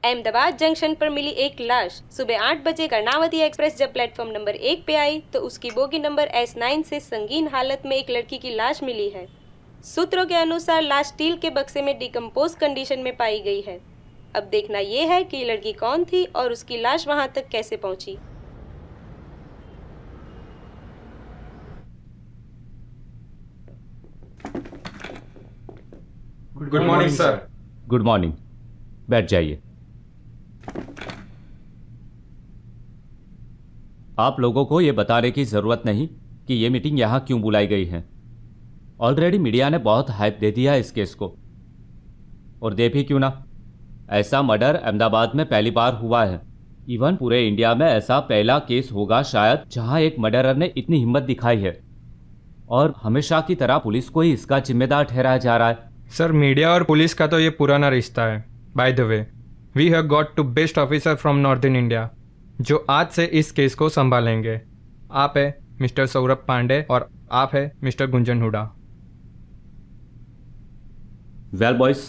Ahmedabad junction पर मिली एक लाश। सुबह 8 बजे कर्णावती एक्सप्रेस जब प्लेटफॉर्म नंबर 1 पे आई तो उसकी बोगी नंबर S9 से संगीन हालत में एक लड़की की लाश मिली है। सूत्रों के अनुसार लाश स्टील के बक्से में डिकम्पोज कंडीशन में पाई गई है। अब देखना यह है कि लड़की कौन थी और उसकी लाश वहां तक कैसे पहुंची। Good morning sir. Good morning, बैठ जाइए। आप लोगों को ये बताने की ज़रूरत नहीं कि ये मीटिंग यहाँ क्यों बुलाई गई है। ऑलरेडी मीडिया ने बहुत हाइप दे दिया इस केस को, और दे भी क्यों ना। ऐसा मर्डर अहमदाबाद में पहली बार हुआ है। इवन पूरे इंडिया में ऐसा पहला केस होगा शायद जहाँ एक मर्डरर ने इतनी हिम्मत दिखाई है, और हमेशा की तरह पुलिस को ही इसका जिम्मेदार ठहराया जा रहा है। सर, मीडिया और पुलिस का तो ये पुराना रिश्ता है। By the way, we have got two best officer from northern India जो आज से इस केस को संभालेंगे। आप है मिस्टर सौरभ पांडे और आप है mister Gunjan Hooda. Well boys,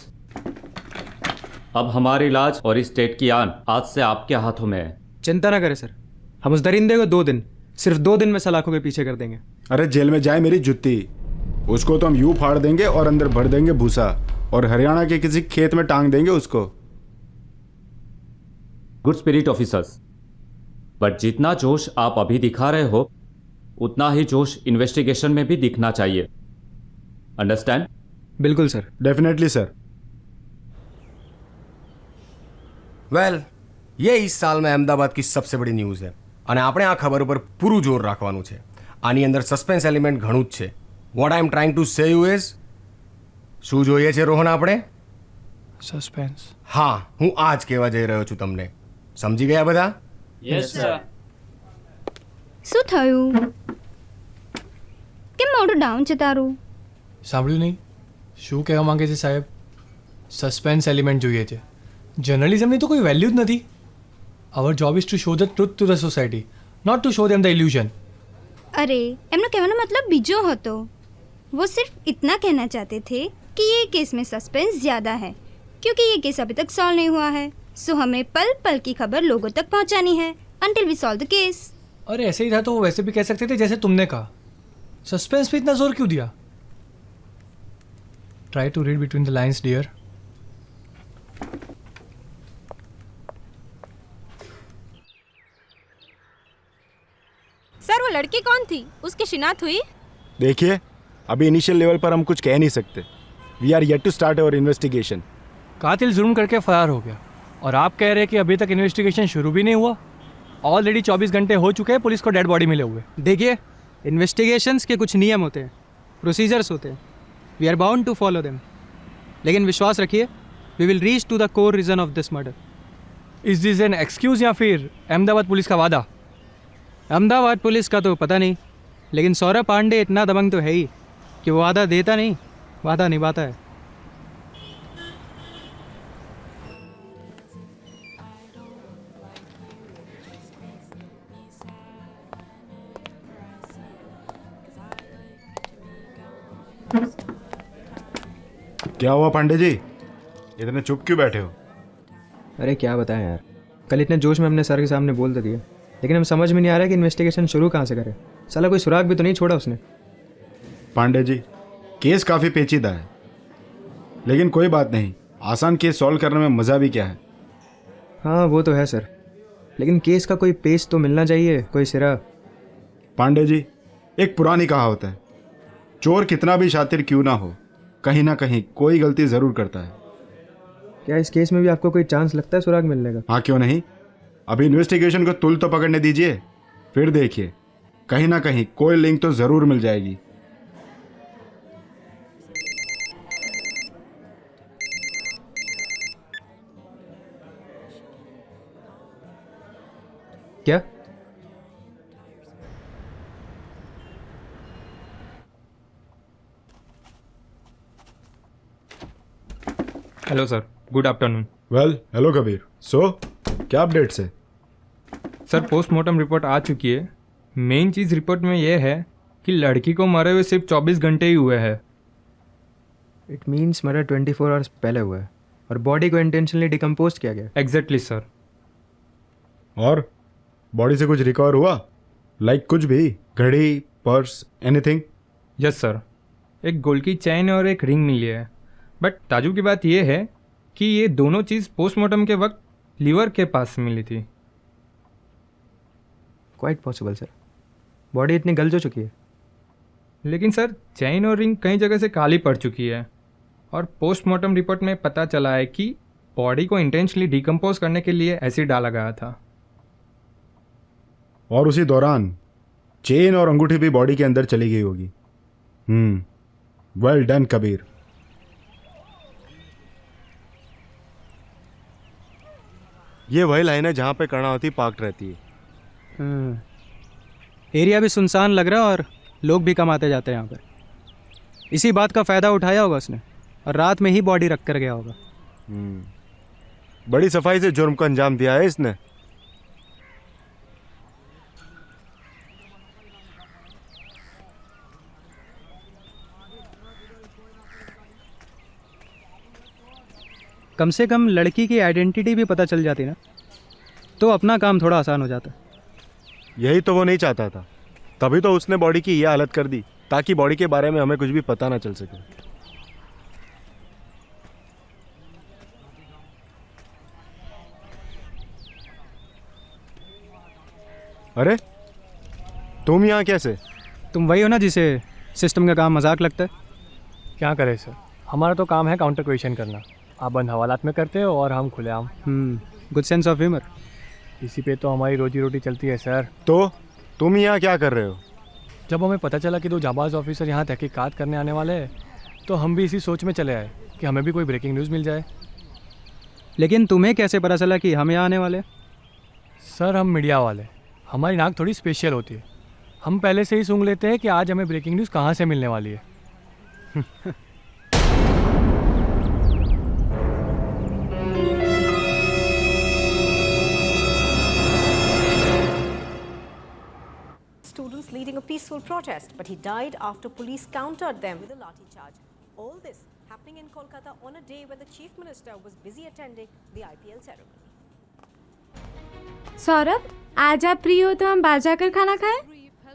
अब हमारी इलाज और इस स्टेट की आन आज से आपके हाथों में है। चिंता ना करें सर, हम उस दरिंदे को 2 दिन, सिर्फ 2 दिन में सलाखों के पीछे कर देंगे। अरे जेल में जाए मेरी जुत्ती, उसको तो हम यूं फाड़ देंगे और अंदर भर देंगे भूसा और हरियाणा के किसी खेत में टांग देंगे उसको। गुड स्पिरिट ऑफिसर्स, बट जितना जोश आप अभी दिखा रहे हो उतना ही जोश इन्वेस्टिगेशन में भी दिखना चाहिए। अंडरस्टैंड? बिल्कुल सर। Definitely sir. વેલ ये इस साल में अहमदाबाद की सबसे बड़ी न्यूज़ है અને આપણે આ ખબર ઉપર પૂરું જોર રાખવાનું છે। આની અંદર સસ્પેન્સ એલિમેન્ટ ઘણું જ છે। What I M trying to say you is, શું જોઈએ છે રોહન આપણે? સસ્પેન્સ। હા, હું આ જ કહેવા જઈ રહ્યો છું તમને। સમજી ગયા બધા? Yes sir. શું થયું? કેમ મોઢું ડાઉન છે તારું? સાંભળ્યું નહીં? શું કહેવા માંગે છે સાહેબ? સસ્પેન્સ એલિમેન્ટ જોઈએ છે। જર્નલિઝમની તો કોઈ વેલ્યુ જ નથી। Our job is to show the truth to the society, not to show them the illusion. अरे एमनो कहना मतलब बीजो होतो। वो सिर्फ इतना कहना चाहते थे कि ये केस में सस्पेंस ज़्यादा है क्योंकि ये केस अभी तक सॉल्व नहीं हुआ है। सो हमें पल पल की खबर लोगों तक पहुंचानी है until we solve the case. अरे ऐसे ही था तो वो वैसे भी कह सकते थे जैसे तुमने कहा। सस्पेंस पे इतना जोर क्यों दिया? Try to read between the lines dear. Sir, वो लड़की कौन थी? उसकी शिनाख्त हुई? देखिए, अभी इनिशियल लेवल पर हम कुछ कह नहीं सकते। We are yet to start our investigation. कातिल जुर्म करके फरार हो गया और आप कह रहे हैं कि अभी तक इन्वेस्टिगेशन शुरू भी नहीं हुआ। ऑलरेडी 24 घंटे हो चुके हैं पुलिस को डेड बॉडी मिले हुए। देखिए, इन्वेस्टिगेशंस के कुछ नियम होते हैं, प्रोसीजर्स होते हैं। We are bound to follow them. लेकिन विश्वास रखिए, we will reach to the core reason of this murder. Is this an excuse या फिर अहमदाबाद पुलिस का वादा? अहमदाबाद पुलिस का तो पता नहीं, लेकिन सौरभ पांडे इतना दबंग तो है ही कि वो वादा देता नहीं, वादा निभाता है। क्या हुआ पांडे जी, इतने चुप क्यों बैठे हो? अरे क्या बताएं यार, कल इतने जोश में हमने सर के सामने बोल तो दिया, लेकिन हम समझ में नहीं आ रहा है कि इन्वेस्टिगेशन शुरू कहाँ से करें। साला कोई सुराग भी तो नहीं छोड़ा उसने। पांडे जी, केस काफ़ी पेचीदा है, लेकिन कोई बात नहीं, आसान केस सॉल्व करने में मज़ा भी क्या है। हाँ वो तो है सर, लेकिन केस का कोई पेच तो मिलना चाहिए, कोई सिरा। पांडे जी, एक पुरानी कहावत है, चोर कितना भी शातिर क्यों ना हो, कहीं ना कहीं कोई गलती ज़रूर करता है। क्या इस केस में भी आपको कोई चांस लगता है सुराग मिलने का? हाँ क्यों नहीं, अभी इन्वेस्टिगेशन को तुल तो पकड़ने दीजिए, फिर देखिए कहीं ना कहीं कोई लिंक तो ज़रूर मिल जाएगी। क्या? Hello sir, good afternoon. Well hello Kabir, so क्या अपडेट्स है? सर, पोस्टमार्टम रिपोर्ट आ चुकी है। मेन चीज़ रिपोर्ट में यह है कि लड़की को मरे हुए सिर्फ 24 घंटे ही हुए हैं। इट मीन्स मर्डर 24 आवर्स पहले हुआ है। और बॉडी को इंटेंशनली डिकम्पोज किया गया। Exactly sir. और बॉडी से कुछ रिकवर हुआ? लाइक कुछ भी, घड़ी, पर्स, एनीथिंग? यस सर, एक गोल्ड की चैन और एक रिंग मिली है। बट ताजुब की बात यह है कि ये दोनों चीज़ पोस्टमार्टम के वक्त लीवर के पास मिली थी। क्वाइट पॉसिबल सर, बॉडी इतनी गल जो चुकी है। लेकिन सर चैन और रिंग कई जगह से काली पड़ चुकी है और पोस्टमार्टम रिपोर्ट में पता चला है कि बॉडी को इंटेंशनली डिकम्पोज करने के लिए एसिड डाला गया था। और उसी दौरान चेन और अंगूठी भी बॉडी के अंदर चली गई होगी। Well done Kabir. ये वही लाइन है जहाँ पे कर्णावती पार्क रहती है। एरिया भी सुनसान लग रहा है और लोग भी कम आते जाते हैं यहाँ पर। इसी बात का फ़ायदा उठाया होगा उसने और रात में ही बॉडी रख कर गया होगा। बड़ी सफाई से जुर्म को अंजाम दिया है इसने। कम से कम लड़की की आइडेंटिटी भी पता चल जाती ना, तो अपना काम थोड़ा आसान हो जाता। यही तो वो नहीं चाहता था, तभी तो उसने बॉडी की ये हालत कर दी ताकि बॉडी के बारे में हमें कुछ भी पता ना चल सके। अरे तुम यहाँ कैसे? तुम वही हो ना जिसे सिस्टम का काम मजाक लगता है। क्या करें सर, हमारा तो काम है काउंटर क्वेश्चन करना। आप बंद हवालात में करते हो और हम खुलेआम। Good sense of humour. इसी पे तो हमारी रोजी रोटी चलती है सर। तो तुम यहाँ क्या कर रहे हो? जब हमें पता चला कि 2 जाबाज ऑफिसर यहाँ तहकीकात करने आने वाले हैं, तो हम भी इसी सोच में चले आए कि हमें भी कोई ब्रेकिंग न्यूज़ मिल जाए। लेकिन तुम्हें कैसे पता चला कि हम यहाँ आने वाले? सर हम मीडिया वाले, हमारी नाक थोड़ी स्पेशल होती है। हम पहले से ही सूंघ लेते हैं कि आज हमें ब्रेकिंग न्यूज़ कहाँ से मिलने वाली है। Students leading a peaceful protest, but he died after police countered them with a lathi charge. All this happening in Kolkata on a day when the chief minister was busy attending the IPL ceremony. Saurabh, आज आप free हो तो हम बाहर जाकर खाना खाएं?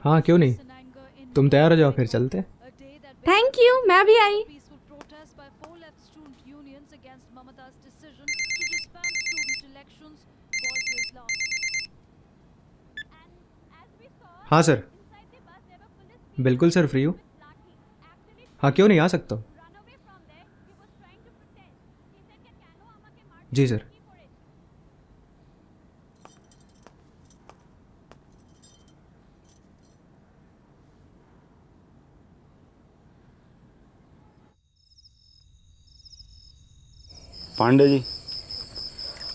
हाँ क्यों नहीं, तुम तैयार हो जाओ फिर चलते। थैंक यू, मैं भी आई। हाँ सर, बिल्कुल सर फ्री हूँ। हाँ क्यों नहीं, आ सकता हूँ। जी सर। पांडे जी,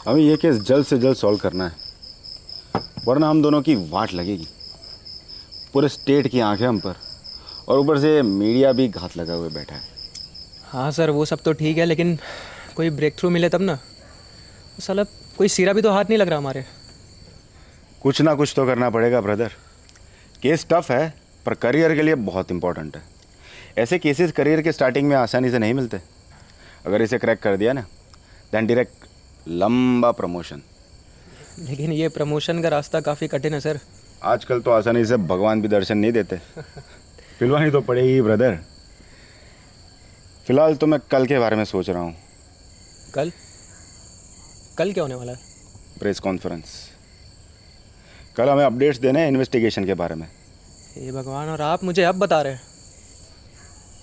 हमें ये केस जल्द से जल्द सॉल्व करना है, वरना हम दोनों की वाट लगेगी। पूरे स्टेट की आंखें हम पर, और ऊपर से मीडिया भी घात लगा हुए बैठा है। हाँ सर, वो सब तो ठीक है, लेकिन कोई ब्रेक थ्रू मिले तब ना। साला कोई सिरा भी तो हाथ नहीं लग रहा हमारे। कुछ ना कुछ तो करना पड़ेगा ब्रदर। केस टफ है पर करियर के लिए बहुत इंपॉर्टेंट है। ऐसे केसेस करियर के स्टार्टिंग में आसानी से नहीं मिलते। अगर इसे क्रैक कर दिया ना, देन डायरेक्ट लंबा प्रमोशन। लेकिन ये प्रमोशन का रास्ता काफ़ी कठिन है सर। आजकल तो आसानी से भगवान भी दर्शन नहीं देते। पिलवानी तो पड़ेगी ब्रदर। फिलहाल तो मैं कल के बारे में सोच रहा हूँ। कल? कल क्या होने वाला है? Press conference. कल हमें अपडेट्स देने हैं इन्वेस्टिगेशन के बारे में। हे भगवान, और आप मुझे अब बता रहे हैं?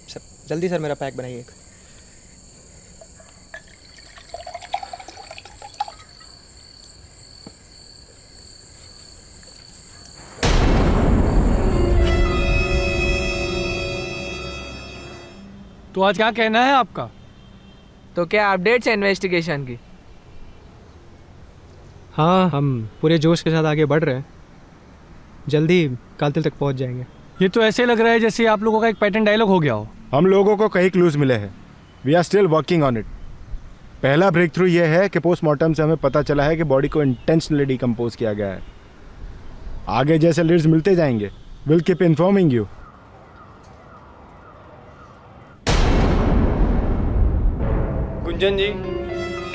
सर जल्दी सर मेरा पैक बनाइए एक। तो आज क्या कहना है आपका? तो क्या अपडेट्स है इन्वेस्टिगेशन की? हाँ, हम पूरे जोश के साथ आगे बढ़ रहे हैं। जल्दी कातिल तक पहुंच जाएंगे। ये तो ऐसे लग रहा है जैसे आप लोगों का एक पैटर्न डायलॉग हो गया हो। हम लोगों को कई क्लूज मिले हैं। We are still working on it. पहला ब्रेक थ्रू ये है कि पोस्टमार्टम से हमें पता चला है कि बॉडी को इंटेंशनली डिकम्पोज किया गया है। आगे जैसे लीड्स मिलते जाएंगे, will keep informing you. Gunjan ji,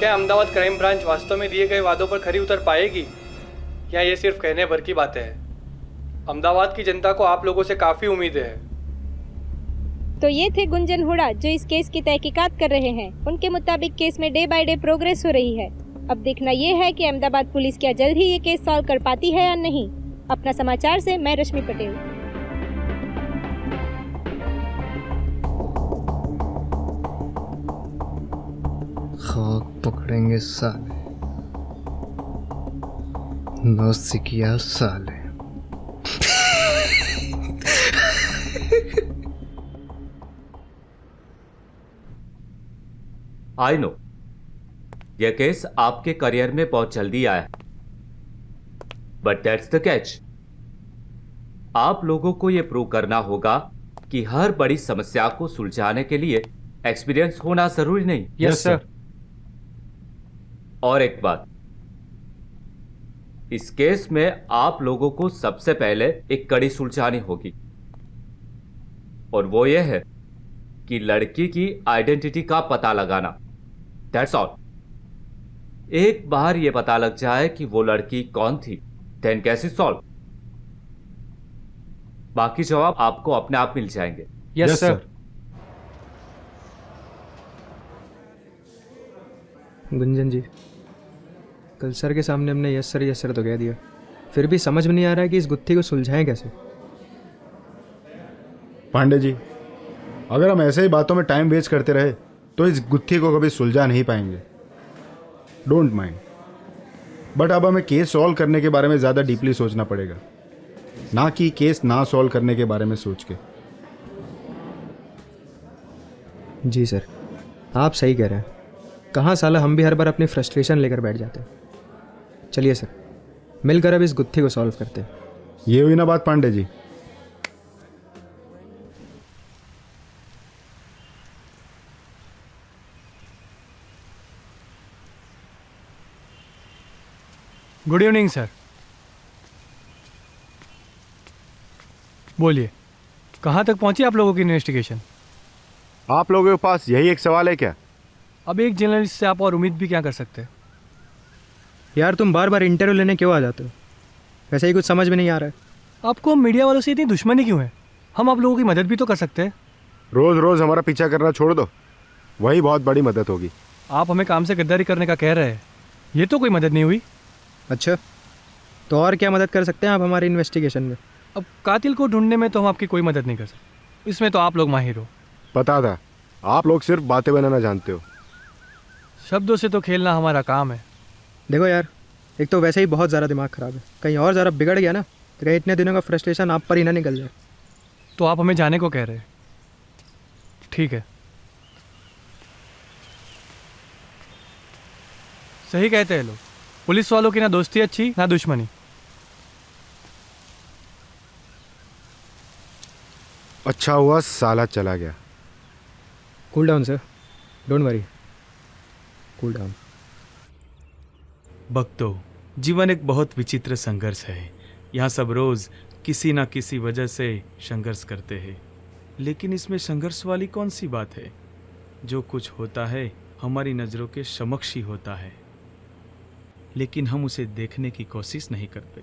क्या अहमदाबाद क्राइम ब्रांच वास्तव में दिए गए वादों पर खरी उतर पाएगी या ये सिर्फ कहने भर की बातें हैं? अहमदाबाद की जनता को आप लोगों से काफ़ी उम्मीदें हैं। तो ये थे गुंजन हुडा जो इस केस की तहकीकात कर रहे हैं। उनके मुताबिक केस में डे बाय डे प्रोग्रेस हो रही है। अब देखना ये है कि अहमदाबाद पुलिस क्या जल्द ही ये केस सॉल्व कर पाती है या नहीं। अपना समाचार से मैं रश्मि पटेल। खाक पकड़ेंगे साले, नौसिखिया साले। आई नो यह केस आपके करियर में बहुत जल्दी आया, बट दैट्स द कैच। आप लोगों को यह प्रूव करना होगा कि हर बड़ी समस्या को सुलझाने के लिए एक्सपीरियंस होना जरूरी नहीं। Yes sir. और एक बात, इस केस में आप लोगों को सबसे पहले एक कड़ी सुलझानी होगी, और वो ये है कि लड़की की आइडेंटिटी का पता लगाना। That's all. एक बार ये पता लग जाए कि वो लड़की कौन थी, देन केस इज सॉल्व। बाकी जवाब आपको अपने आप मिल जाएंगे। Yes sir. गुंजन जी, कल सर के सामने हमने यस सर तो कह दिया, फिर भी समझ में नहीं आ रहा है कि इस गुत्थी को सुलझाएं कैसे। पांडे जी, अगर हम ऐसे ही बातों में टाइम वेस्ट करते रहे तो इस गुत्थी को कभी सुलझा नहीं पाएंगे। डोंट माइंड, बट अब हमें केस सॉल्व करने के बारे में ज़्यादा डीपली सोचना पड़ेगा, ना कि केस ना सॉल्व करने के बारे में सोच के। जी सर, आप सही कह रहे हैं। कहाँ साला हम भी हर बार अपनी फ्रस्ट्रेशन लेकर बैठ जाते हैं। चलिए सर, मिलकर अब इस गुत्थी को सॉल्व करते हैं। ये हुई ना बात Pandey ji. Good evening sir. बोलिए, कहाँ तक पहुंची आप लोगों की इन्वेस्टिगेशन? आप लोगों के पास यही एक सवाल है क्या? अब एक जर्नलिस्ट से आप और उम्मीद भी क्या कर सकते हैं? यार तुम बार बार इंटरव्यू लेने क्यों आ जाते हो? वैसे ही कुछ समझ में नहीं आ रहा है। आपको मीडिया वालों से इतनी दुश्मनी क्यों है? हम आप लोगों की मदद भी तो कर सकते हैं। रोज़ रोज़ हमारा पीछा करना छोड़ दो, वही बहुत बड़ी मदद होगी। आप हमें काम से गद्दारी करने का कह रहे हैं, ये तो कोई मदद नहीं हुई। अच्छा, तो और क्या मदद कर सकते हैं आप हमारी इन्वेस्टिगेशन में? अब कातिल को ढूंढने में तो हम आपकी कोई मदद नहीं कर सकते, इसमें तो आप लोग माहिर हो। पता था, आप लोग सिर्फ बातें बनाना जानते हो। शब्दों से तो खेलना हमारा काम है। देखो यार, एक तो वैसे ही बहुत ज़्यादा दिमाग ख़राब है, कहीं और ज़रा बिगड़ गया ना तो कहीं इतने दिनों का फ्रस्ट्रेशन आप पर ही ना निकल जाए। तो आप हमें जाने को कह रहे हैं? ठीक है, सही कहते हैं लोग, पुलिस वालों की ना दोस्ती अच्छी ना दुश्मनी। अच्छा हुआ साला चला गया। Cool down sir, don't worry, cool down. भक्तों, जीवन एक बहुत विचित्र संघर्ष है। यहाँ सब रोज किसी ना किसी वजह से संघर्ष करते हैं, लेकिन इसमें संघर्ष वाली कौन सी बात है? जो कुछ होता है हमारी नज़रों के समक्ष ही होता है, लेकिन हम उसे देखने की कोशिश नहीं करते,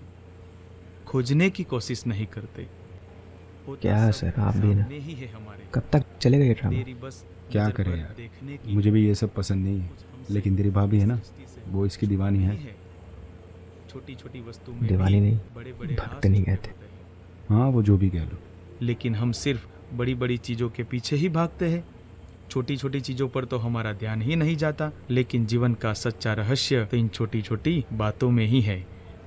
खोजने की कोशिश नहीं करते। क्या सर, आप भी ना, ही है हमारे। कब तक चलेगा ये ड्रामा? क्या करें यार, मुझे भी ये सब पसंद नहीं है, लेकिन तेरी भाभी है ना, वो इसकी दीवानी है। छोटी छोटी वस्तु में दीवानी नहीं, बड़े बड़े भक्त नहीं कहते। हाँ, वो जो भी कह लो। लेकिन हम सिर्फ बड़ी बड़ी चीज़ों के पीछे ही भागते हैं, छोटी छोटी चीज़ों पर तो हमारा ध्यान ही नहीं जाता। लेकिन जीवन का सच्चा रहस्य तो इन छोटी छोटी बातों में ही है।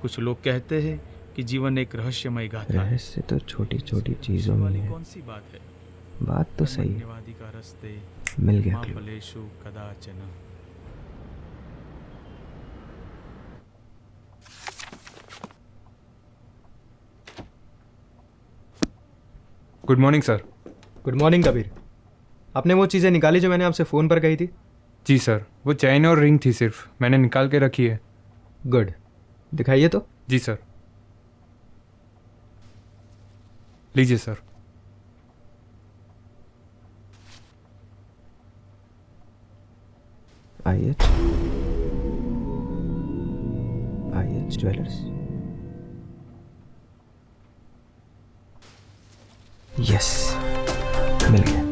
कुछ लोग कहते हैं कि जीवन एक रहस्यमय गाथा है। रहस्य तो छोटी छोटी चीज़ों में है। कौन सी बात है? बात तो सही है, का रस्ते मिल गया क्लू। फलेषु कदाचन। Good morning sir. Good morning Kabir. आपने वो चीज़ें निकाली जो मैंने आपसे फ़ोन पर कही थी? जी सर, वो चैन और रिंग थी, सिर्फ मैंने निकाल के रखी है। गुड, दिखाइए तो। जी सर, लीजिए सर। IH jewellers. यस, मिल गया।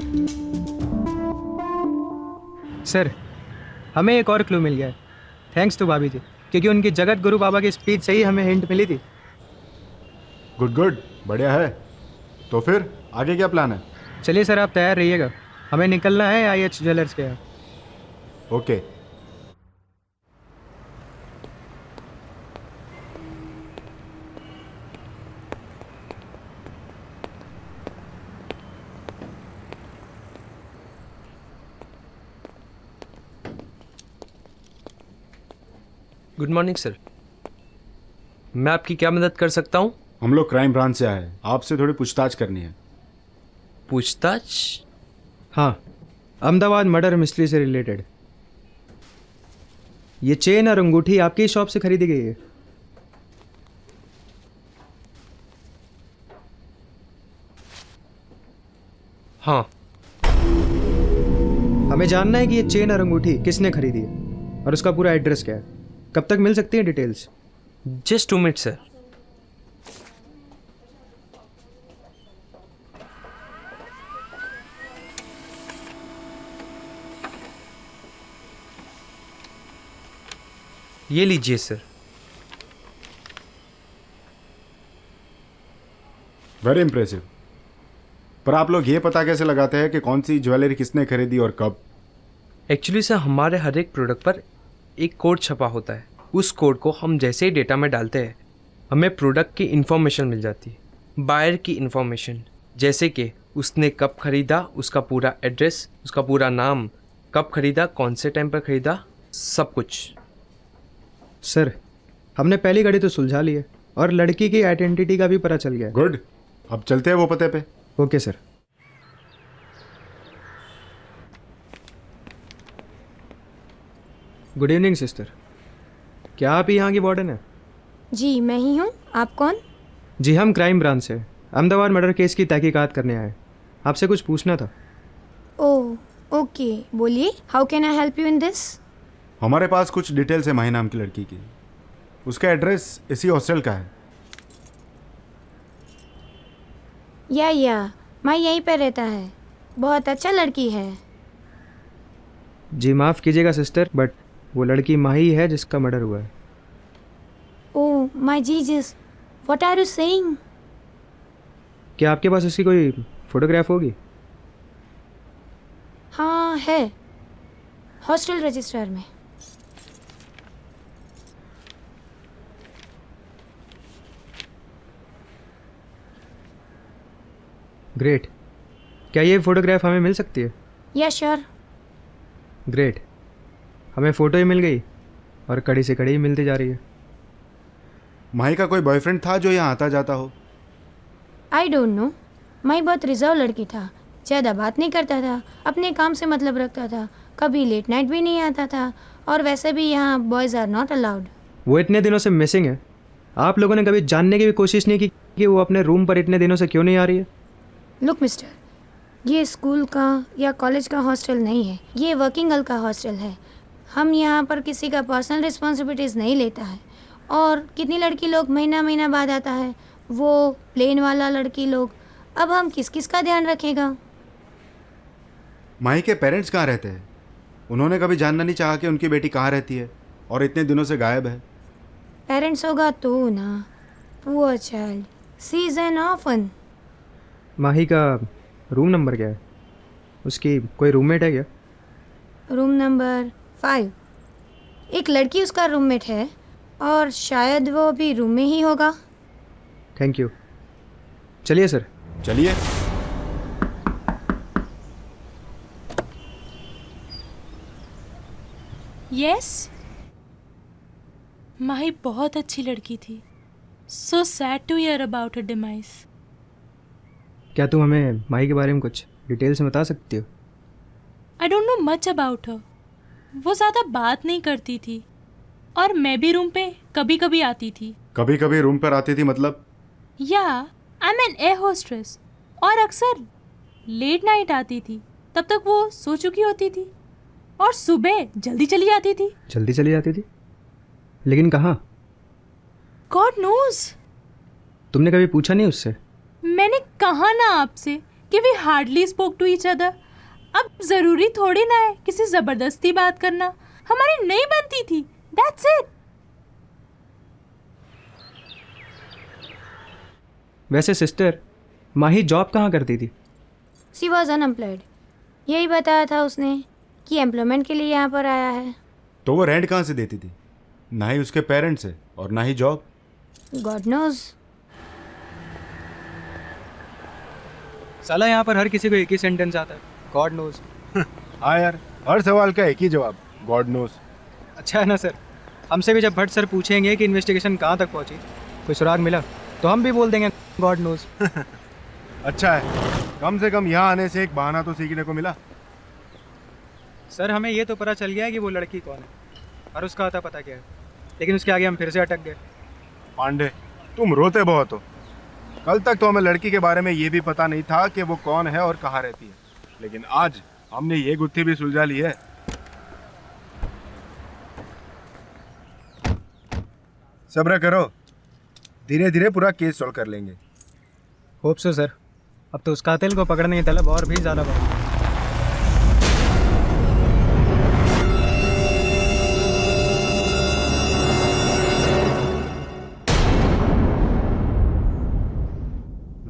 सर, हमें एक और क्लू मिल गया है, थैंक्स टू भाभी जी, क्योंकि उनकी जगत गुरु बाबा की स्पीच से ही हमें हिंट मिली थी। गुड गुड, बढ़िया है। तो फिर आगे क्या प्लान है? चलिए सर, आप तैयार रहिएगा, हमें निकलना है IH ज्वेलर्स के यहाँ। ओके। गुड मॉर्निंग सर, मैं आपकी क्या मदद कर सकता हूँ? हम लोग क्राइम ब्रांच से आए हैं, आपसे थोड़ी पूछताछ करनी है। पूछताछ? हाँ, अहमदाबाद मर्डर मिस्ट्री से रिलेटेड। ये चेन और अंगूठी आपकी शॉप से खरीदी गई है। हाँ। हमें जानना है कि ये चेन और अंगूठी किसने खरीदी है और उसका पूरा एड्रेस क्या है। कब तक मिल सकती है डिटेल्स? Just 2 minute sir. ये लीजिए सर। Very impressive. पर आप लोग ये पता कैसे लगाते हैं कि कौन सी ज्वेलरी किसने खरीदी और कब? एक्चुअली सर, हमारे हर एक प्रोडक्ट पर एक कोड छपा होता है। उस कोड को हम जैसे ही डेटा में डालते हैं, हमें प्रोडक्ट की इन्फॉर्मेशन मिल जाती है, बायर की इन्फॉर्मेशन, जैसे कि उसने कब खरीदा, उसका पूरा एड्रेस, उसका पूरा नाम, कब खरीदा, कौन से टाइम पर खरीदा, सब कुछ। सर, हमने पहली घड़ी तो सुलझा ली है और लड़की की आइडेंटिटी का भी पता चल गया। गुड, अब चलते हैं वो पते पे। Okay sir. Good evening sister, क्या आप यहाँ की वार्डन है? जी मैं ही हूँ, आप कौन? जी हम क्राइम ब्रांच से अहमदाबाद मर्डर केस की तहकीकात करने आए, आपसे कुछ पूछना था। ओह ओके, बोलिए, how can I help you in this? हमारे पास कुछ डिटेल्स है माही नाम की लड़की की। उसका एड्रेस इसी हॉस्टल का है। या मैं यहीं पे रहता है, बहुत अच्छा लड़की है। जी माफ़ कीजिएगा सिस्टर, बट वो लड़की माही है जिसका मर्डर हुआ है। Oh my Jesus, what are you saying? क्या आपके पास इसकी कोई फोटोग्राफ होगी? हाँ है, हॉस्टल रजिस्टर में। ग्रेट, क्या ये फोटोग्राफ हमें मिल सकती है? या श्योर। ग्रेट, हमें फ़ोटो ही मिल गई और कड़ी से कड़ी ही मिलती जा रही है। माही का कोई बॉयफ्रेंड था जो यहाँ आता जाता हो? आई डोंट नो, माही बहुत रिजर्व लड़की था, ज़्यादा बात नहीं करता था, अपने काम से मतलब रखता था, कभी लेट नाइट भी नहीं आता था, और वैसे भी यहाँ बॉयज़ आर नॉट अलाउड। वो इतने दिनों से मिसिंग है, आप लोगों ने कभी जानने की भी कोशिश नहीं की कि वो अपने रूम पर इतने दिनों से क्यों नहीं आ रही है? लुक मिस्टर, ये स्कूल का या कॉलेज का हॉस्टल नहीं है, ये वर्किंग गर्ल का हॉस्टल है। हम यहाँ पर किसी का पर्सनल रिस्पॉन्सिबिलिटीज़ नहीं लेता है, और कितनी लड़की लोग महीना बाद आता है, वो प्लेन वाला लड़की लोग, अब हम किस किस का ध्यान रखेगा? माही के पेरेंट्स कहाँ रहते हैं? उन्होंने कभी जानना नहीं चाहा कि उनकी बेटी कहाँ रहती है और इतने दिनों से गायब है? पेरेंट्स होगा तो ना, poor child, she is an orphan. Mahi का रूम नंबर क्या है? उसकी कोई रूममेट है क्या? Room number 5। एक लड़की उसका रूममेट है, और शायद वो भी रूम में ही होगा। थैंक यू, चलिए सर। चलिए। यस, माही बहुत अच्छी लड़की थी। So sad to hear about her demise. क्या तुम हमें माही के बारे में कुछ डिटेल से बता सकती हो? I don't know much about her. वो ज़्यादा बात नहीं करती थी, और मैं भी रूम पे कभी कभी आती थी। कभी कभी रूम पर आती थी मतलब? या I M N air hostess, और अक्सर लेट नाइट आती थी, तब तक वो सो चुकी होती थी। और सुबह जल्दी चली जाती थी। जल्दी चली जाती थी? लेकिन कहाँ? God knows. तुमने कभी पूछा नहीं उससे? मैंने कहा ना आपसे कि we hardly spoke to each other. अब जरूरी थोड़ी ना है किसी जबरदस्ती बात करना, हमारी नहीं बनती थी, दैट्स इट। वैसे सिस्टर, माही जॉब कहाँ करती थी? She was unemployed. यही बताया था उसने कि एम्प्लॉयमेंट के लिए यहाँ पर आया है। तो वो रेंट कहाँ से देती थी? ना ही उसके पेरेंट्स है और ना ही जॉब। God knows. साला यहाँ पर हर किसी को एक ही सेंटेंस आता है, गॉड नोज। हाँ यार, हर सवाल का एक ही जवाब, गॉड नोज। अच्छा है ना सर, हमसे भी जब भट्ट सर पूछेंगे कि इन्वेस्टिगेशन कहाँ तक पहुँची, कोई सुराग मिला, तो हम भी बोल देंगे गॉड नोज। अच्छा है, कम से कम यहाँ आने से एक बहाना तो सीखने को मिला। सर हमें ये तो पता चल गया है कि वो लड़की कौन है और उसका आता पता क्या है, लेकिन उसके आगे हम फिर से अटक गए। पांडे, तुम रोते बहुत हो। कल तक तो हमें लड़की के बारे में ये भी पता नहीं था कि वो कौन है और कहाँ रहती है, लेकिन आज हमने ये गुत्थी भी सुलझा ली है। सब्र करो, धीरे धीरे पूरा केस सॉल्व कर लेंगे। Hope so sir. अब तो उस कातिल को पकड़ने की तलब और भी ज़्यादा बढ़।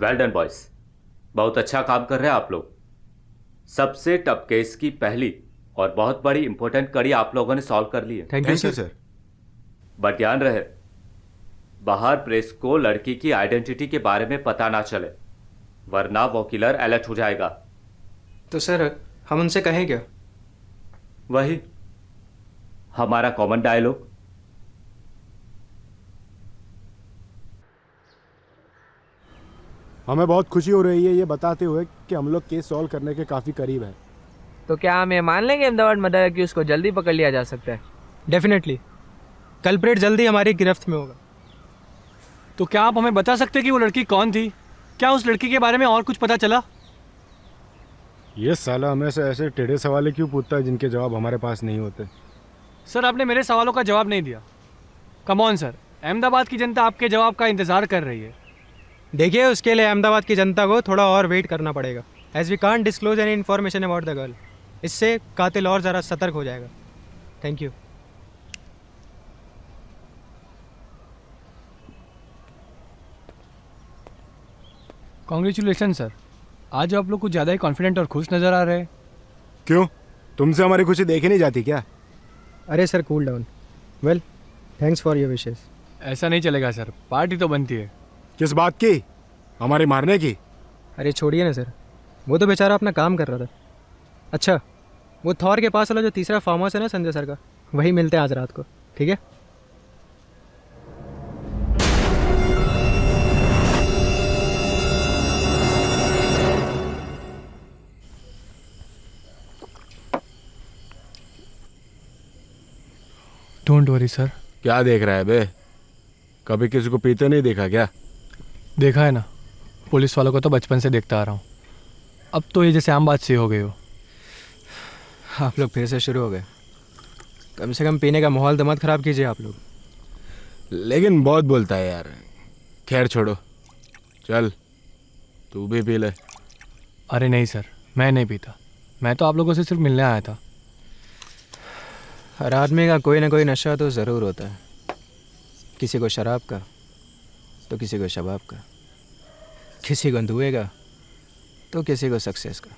वेल डन बॉयज, बहुत अच्छा काम कर रहे हैं आप लोग। सबसे टफ केस की पहली और बहुत बड़ी इंपॉर्टेंट कड़ी आप लोगों ने सॉल्व कर ली है। Thank you sir. बट ध्यान रहे, बाहर प्रेस को लड़की की आइडेंटिटी के बारे में पता ना चले, वरना वो किलर अलर्ट हो जाएगा। तो सर हम उनसे कहें क्या? वही हमारा कॉमन डायलॉग। हमें बहुत खुशी हो रही है ये बताते हुए कि हम लोग केस सॉल्व करने के काफ़ी करीब हैं। तो क्या हम ये मान लेंगे अहमदाबाद मर्डर की उसको जल्दी पकड़ लिया जा सकता है? डेफिनेटली, कल्प्रेट जल्दी हमारी गिरफ्त में होगा। तो क्या आप हमें बता सकते हैं कि वो लड़की कौन थी? क्या उस लड़की के बारे में और कुछ पता चला? ये साला हमें से ऐसे टेढ़े सवाल क्यों पूछता है जिनके जवाब हमारे पास नहीं होते? सर आपने मेरे सवालों का जवाब नहीं दिया। कम ऑन सर, अहमदाबाद की जनता आपके जवाब का इंतज़ार कर रही है। देखिए, उसके लिए अहमदाबाद की जनता को थोड़ा और वेट करना पड़ेगा, as we can't disclose any information about the girl. इससे कातिल और ज़रा सतर्क हो जाएगा। Thank you. कॉन्ग्रेचुलेसन सर, आज आप लोग कुछ ज़्यादा ही कॉन्फिडेंट और खुश नज़र आ रहे हैं। क्यों, तुमसे हमारी खुशी देखी नहीं जाती क्या? अरे sir cool down. Well, thanks for your wishes. ऐसा नहीं चलेगा सर, पार्टी तो बनती है। किस बात की? हमारे मारने की? अरे छोड़िए ना सर, वो तो बेचारा अपना काम कर रहा था। अच्छा, वो थॉर के पास वाला जो तीसरा फार्म हाउस है ना संजय सर का, वही मिलते हैं आज रात को, ठीक है? Don't worry sir. क्या देख रहा है बे? कभी किसी को पीते नहीं देखा क्या? देखा है ना, पुलिस वालों को तो बचपन से देखता आ रहा हूँ। अब तो ये जैसे आम बात सी हो गई हो। आप लोग फिर से शुरू हो गए। कम से कम पीने का माहौल तो मत ख़राब कीजिए आप लोग। लेकिन बहुत बोलता है यार। खैर छोड़ो, चल तू भी पी ले। अरे नहीं सर, मैं नहीं पीता। मैं तो आप लोगों से सिर्फ मिलने आया था। हर आदमी का कोई ना कोई नशा तो ज़रूर होता है, किसी को शराब का तो किसी को शबाब का, किसी को धुएं का तो किसी को सक्सेस का।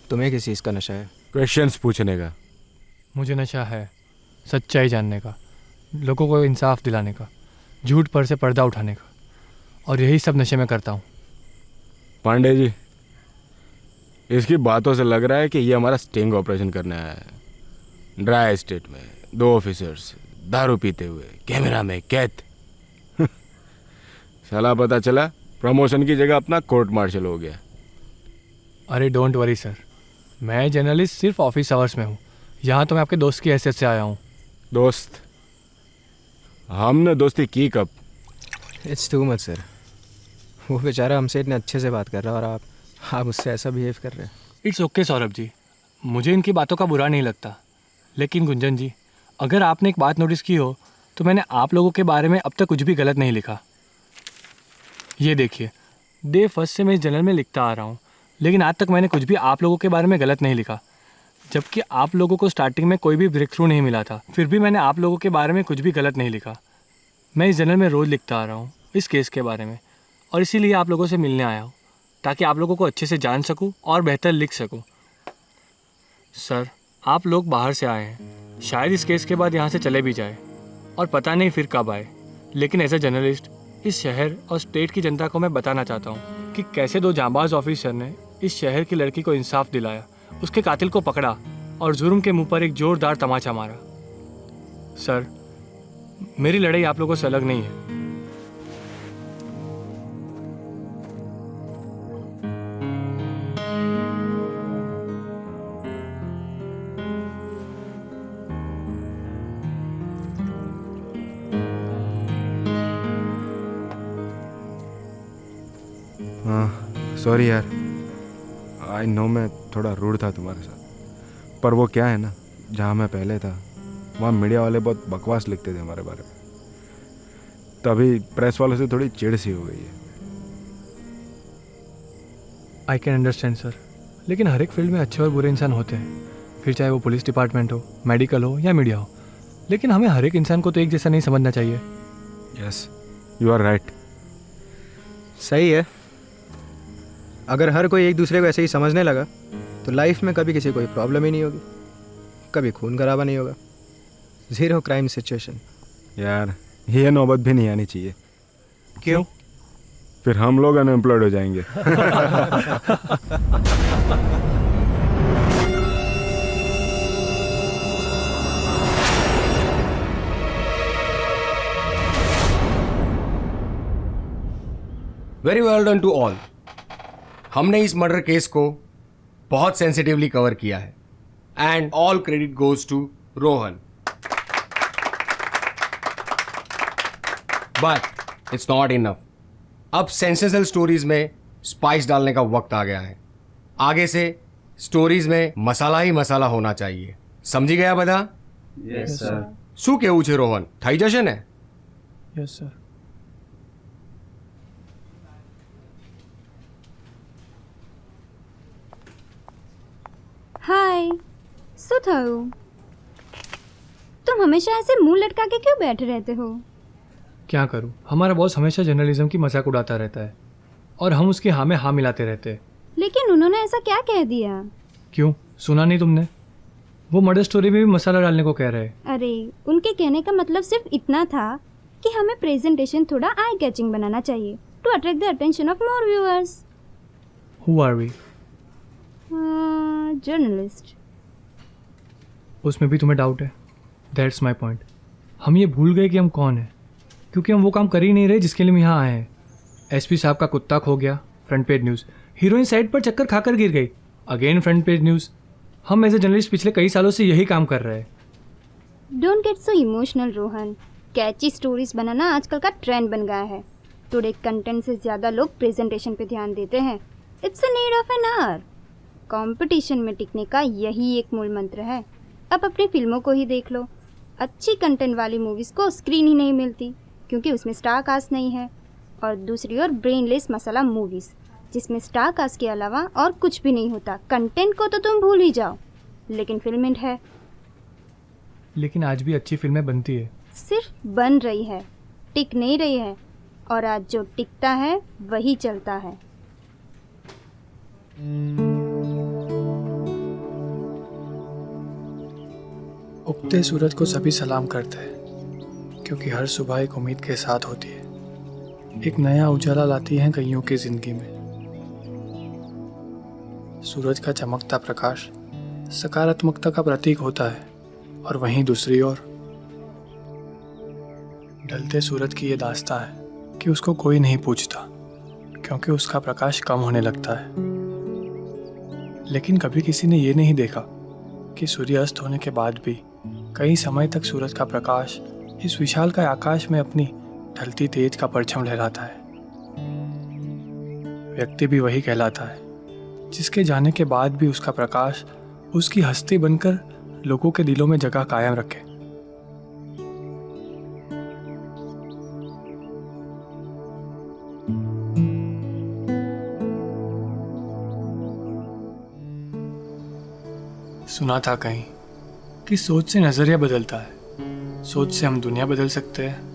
तुम्हें किस चीज़ का नशा है? क्वेश्चंस पूछने का। मुझे नशा है सच्चाई जानने का, लोगों को इंसाफ दिलाने का, झूठ पर से पर्दा उठाने का, और यही सब नशे में करता हूँ। पांडे जी, इसकी बातों से लग रहा है कि ये हमारा स्टिंग ऑपरेशन करने आया है। ड्राई स्टेट में 2 ऑफिसर्स दारू पीते हुए कैमरा में कैद। साला पता चला प्रमोशन की जगह अपना कोर्ट मार्शल हो गया। अरे डोंट वरी सर, मैं जर्नलिस्ट सिर्फ ऑफिस आवर्स में हूँ। यहाँ तो मैं आपके दोस्त की हैसियत से आया हूँ। दोस्त? हमने दोस्ती की कब? It's too much sir. वो बेचारा हमसे इतने अच्छे से बात कर रहा है और आप उससे ऐसा बिहेव कर रहे हैं। इट्स ओके सौरभ जी, मुझे इनकी बातों का बुरा नहीं लगता, लेकिन गुंजन जी, अगर आपने एक बात नोटिस की हो तो मैंने आप लोगों के बारे में अब तक कुछ भी गलत नहीं लिखा। ये देखिए, डे फर्स्ट से मैं इस जर्नल में लिखता आ रहा हूँ, लेकिन आज तक मैंने कुछ भी आप लोगों के बारे में गलत नहीं लिखा। जबकि आप लोगों को स्टार्टिंग में कोई भी ब्रेक थ्रू नहीं मिला था, फिर भी मैंने आप लोगों के बारे में कुछ भी गलत नहीं लिखा। मैं इस जर्नल में रोज़ लिखता आ रहा हूँ इस केस के बारे में, और इसीलिए आप लोगों से मिलने आया हूँ, ताकि आप लोगों को अच्छे से जान सकूँ और बेहतर लिख सकूँ। सर, आप लोग बाहर से आए हैं, शायद इस केस के बाद यहाँ से चले भी जाए, और पता नहीं फिर कब आए, लेकिन एज ए जर्नलिस्ट इस शहर और स्टेट की जनता को मैं बताना चाहता हूँ कि कैसे दो जांबाज ऑफिसर ने इस शहर की लड़की को इंसाफ दिलाया, उसके कातिल को पकड़ा और जुर्म के मुंह पर एक जोरदार तमाचा मारा। सर, मेरी लड़ाई आप लोगों से अलग नहीं है। हाँ सॉरी यार, आई नो मैं थोड़ा रूड था तुम्हारे साथ, पर वो क्या है ना, जहाँ मैं पहले था वहाँ मीडिया वाले बहुत बकवास लिखते थे हमारे बारे में, तभी प्रेस वालों से थोड़ी चिढ़ सी हो गई है। आई कैन अंडरस्टैंड सर, लेकिन हर एक फील्ड में अच्छे और बुरे इंसान होते हैं, फिर चाहे वो पुलिस डिपार्टमेंट हो, मेडिकल हो या मीडिया हो, लेकिन हमें हर एक इंसान को तो एक जैसा नहीं समझना चाहिए। Yes, you are right. सही है। अगर हर कोई एक दूसरे को ऐसे ही समझने लगा तो लाइफ में कभी किसी कोई प्रॉब्लम ही नहीं होगी, कभी खून खराबा नहीं होगा, ज़ीरो क्राइम सिचुएशन। यार ये नौबत भी नहीं आनी चाहिए। क्यों? फिर हम लोग अनएम्प्लॉयड हो जाएंगे। Very well done to all. हमने इस मर्डर केस को बहुत सेंसिटिवली कवर किया है, and all credit goes to Rohan. But it's not enough. अब सेंसेशनल स्टोरीज में स्पाइस डालने का वक्त आ गया है। आगे से स्टोरीज में मसाला ही मसाला होना चाहिए। समझी गया बधा? Yes sir. શું કેવું છે રોહન? થઈ જશે ને? Yes sir. हाय, શું થયું? तुम हमेशा ऐसे मुंह लटका के क्यों बैठे रहते हो? क्या करूं, हमारा बॉस हमेशा जर्नलिज्म की मजाक उड़ाता रहता है और हम उसकी हाँ में हाँ मिलाते रहते हैं। लेकिन उन्होंने ऐसा क्या कह दिया? क्यों, सुना नहीं तुमने? वो मर्डर स्टोरी में भी मसाला डालने को कह रहे हैं। अरे, उनके कहने का मतलब सिर्फ इतना था कि हमें प्रेजेंटेशन थोड़ा आई कैचिंग बनाना चाहिए to attract the attention of more viewers. Who are we? Journalist. उसमें भी तुम्हें डाउट है? That's my point. हम ये भूल गए कि हम कौन हैं, क्योंकि हम वो काम कर ही नहीं रहे जिसके लिए हम यहाँ आए हैं। एसपी साहब का कुत्ता खो गया, front page news. Heroine side पर चक्कर खाकर गिर गई, अगेन फ्रंट पेज न्यूज़। हम एज ए जर्नलिस्ट पिछले कई सालों से यही काम कर रहे हैं। Don't get so emotional Rohan. Catchy stories बनाना आजकल का ट्रेंड बन गया है। टुडे कंटेंट से ज़्यादा लोग प्रेजेंटेशन पे ध्यान देते हैं। It's a need of an hour. Competition में टिकने का यही एक मूल मंत्र है। अब अपनी फिल्मों को ही देख लो, अच्छी कंटेंट वाली मूवीज़ को स्क्रीन ही नहीं मिलती क्योंकि उसमें स्टार कास्ट नहीं है, और दूसरी ओर ब्रेनलेस मसाला मूवीज़ जिसमें स्टार कास्ट के अलावा और कुछ भी नहीं होता। कंटेंट को तो तुम भूल ही जाओ, लेकिन फिल्म हिट है। लेकिन आज भी अच्छी फिल्में बनती है। सिर्फ बन रही है, टिक नहीं रही है, और आज जो टिकता है वही चलता है। उगते सूरज को सभी सलाम करते हैं, क्योंकि हर सुबह एक उम्मीद के साथ होती है। एक नया उजाला लाती है कईयों की जिंदगी में। सूरज का चमकता प्रकाश सकारात्मकता का प्रतीक होता है, और वहीं दूसरी ओर ढलते सूरज की ये दास्तां है कि उसको कोई नहीं पूछता, क्योंकि उसका प्रकाश कम होने लगता है। लेकिन कभी किसी ने ये नहीं देखा कि सूर्यास्त होने के बाद भी कई समय तक सूरज का प्रकाश इस विशालकाय आकाश में अपनी ढलती तेज का परछम लहराता है। व्यक्ति भी वही कहलाता है जिसके जाने के बाद भी उसका प्रकाश उसकी हस्ती बनकर लोगों के दिलों में जगह कायम रखे। सुना था कहीं कि सोच से नजरिया बदलता है, सोच से हम दुनिया बदल सकते हैं।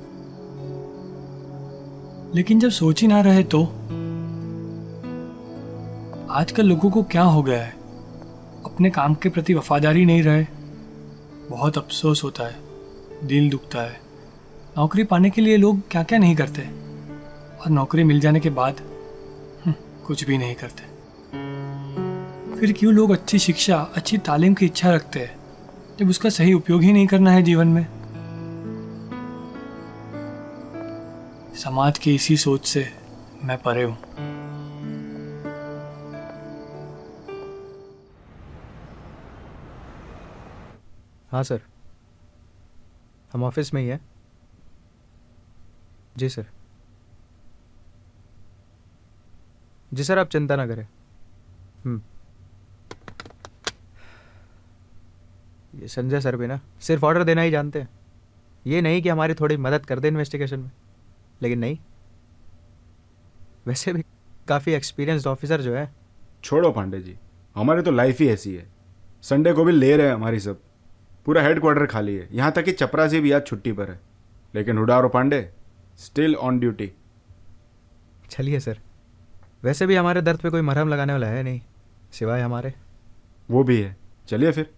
लेकिन जब सोच ही ना रहे तो आजकल लोगों को क्या हो गया है, अपने काम के प्रति वफादारी नहीं रहे। बहुत अफसोस होता है, दिल दुखता है। नौकरी पाने के लिए लोग क्या क्या नहीं करते, और नौकरी मिल जाने के बाद कुछ भी नहीं करते। फिर क्यों लोग अच्छी शिक्षा, अच्छी तालीम की इच्छा रखते हैं जब उसका सही उपयोग ही नहीं करना है जीवन में। समाज की इसी सोच से मैं परे हूं। हाँ सर, हम ऑफिस में ही हैं। जी सर। जी सर, आप चिंता ना करें। ये संजय सर भी ना सिर्फ ऑर्डर देना ही जानते हैं, ये नहीं कि हमारी थोड़ी मदद कर दे इन्वेस्टिगेशन में। लेकिन नहीं, वैसे भी काफ़ी एक्सपीरियंस्ड ऑफिसर जो है। छोड़ो पांडे जी, हमारी तो लाइफ ही ऐसी है। संडे को भी ले रहे हैं हमारी सब, पूरा हेडक्वार्टर खाली है। यहाँ तक कि चपरासी भी आज छुट्टी पर है, लेकिन हुडा और पांडे स्टिल ऑन ड्यूटी। चलिए सर, वैसे भी हमारे दर्द पे कोई मरहम लगाने वाला है नहीं सिवाय हमारे। वो भी है, चलिए फिर।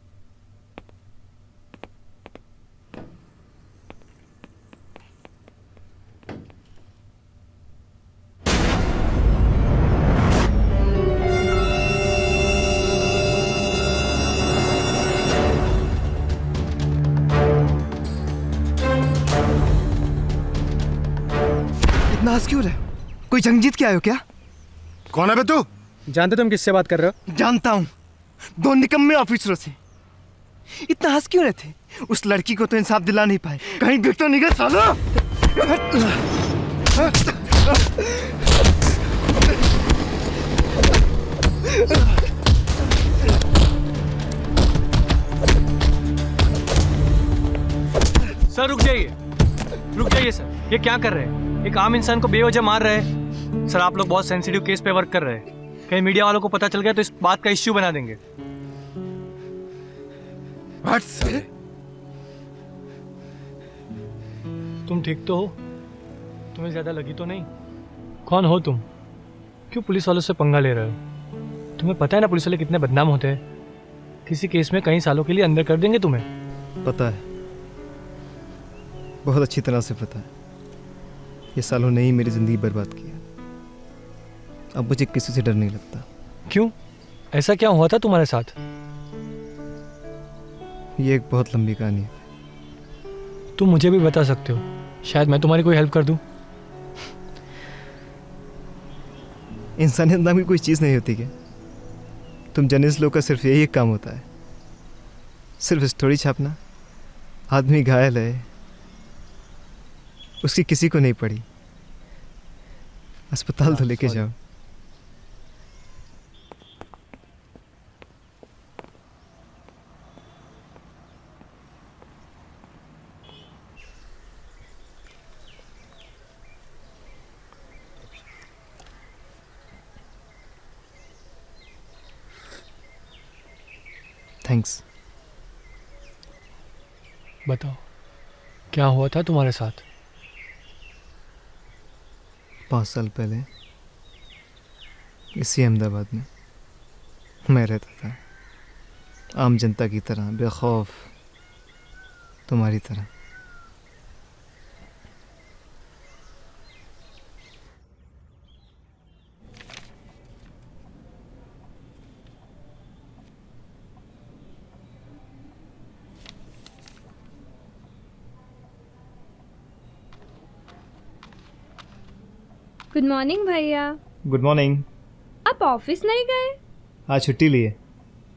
नाज क्यों रहे? कोई जंग जीत के आए हो क्या? कौन है बे तू? जानते तुम किससे बात कर रहे हो? जानता हूँ, दो निकम्मे ऑफिसरों से। इतना हंस क्यों रहे थे? उस लड़की को तो इंसाफ दिला नहीं पाए। कहीं बिक तो नहीं गए साला? सर रुक जाइए सर, ये क्या कर रहे हैं? एक आम इंसान को बेवजह मार रहे हैं। सर आप लोग बहुत सेंसिटिव केस पे वर्क कर रहे हैं, कहीं मीडिया वालों को पता चल गया तो इस बात का इश्यू बना देंगे। तुम ठीक तो हो? तुम्हें ज्यादा लगी तो नहीं? कौन हो तुम? क्यों पुलिस वालों से पंगा ले रहे हो? तुम्हें पता है ना पुलिस वाले कितने बदनाम होते हैं। किसी केस में कई सालों के लिए अंदर कर देंगे तुम्हें। पता है, बहुत अच्छी तरह से पता है। ये सालों ने ही मेरी ज़िंदगी बर्बाद की है। अब मुझे किसी से डर नहीं लगता। क्यों? ऐसा क्या हुआ था तुम्हारे साथ? ये एक बहुत लंबी कहानी है। तुम मुझे भी बता सकते हो, शायद मैं तुम्हारी कोई हेल्प कर दूं। इंसानियत नाम की कोई चीज़ नहीं होती क्या? तुम जर्नलिस्ट लोग का सिर्फ यही एक काम होता है, सिर्फ स्टोरी छापना। आदमी घायल है, उसकी किसी को नहीं पड़ी, अस्पताल तो लेके जाओ। थैंक्स। बताओ क्या हुआ था तुम्हारे साथ? 5 साल पहले इसी अहमदाबाद में मैं रहता था, आम जनता की तरह, बेखौफ, तुम्हारी तरह। गुड मॉर्निंग भैया। Good morning. आप ऑफिस नहीं गए? आज छुट्टी ली है।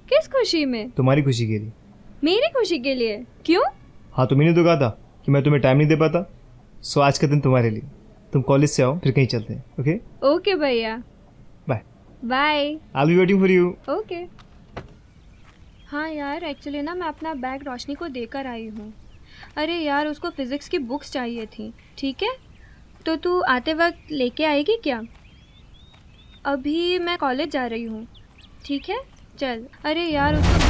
किस खुशी में? तुम्हारी खुशी के लिए। मेरी खुशी के लिए? क्यों? हाँ, तुम्हें तो कहा था कि मैं तुम्हें टाइम नहीं दे पाता, सो आज का दिन तुम्हारे लिए। तुम कॉलेज से आओ, फिर कहीं चलते हैं। ओके? ओके भैया, bye. Bye. I will be waiting for you. Okay. हाँ यार, एक्चुअली ना मैं अपना बैग रोशनी को देकर आई हूँ। अरे यार, उसको फिज़िक्स की बुक्स चाहिए थी। ठीक है, तो तू आते वक्त लेके आएगी क्या? अभी मैं कॉलेज जा रही हूँ। ठीक है, चल। अरे यार उसको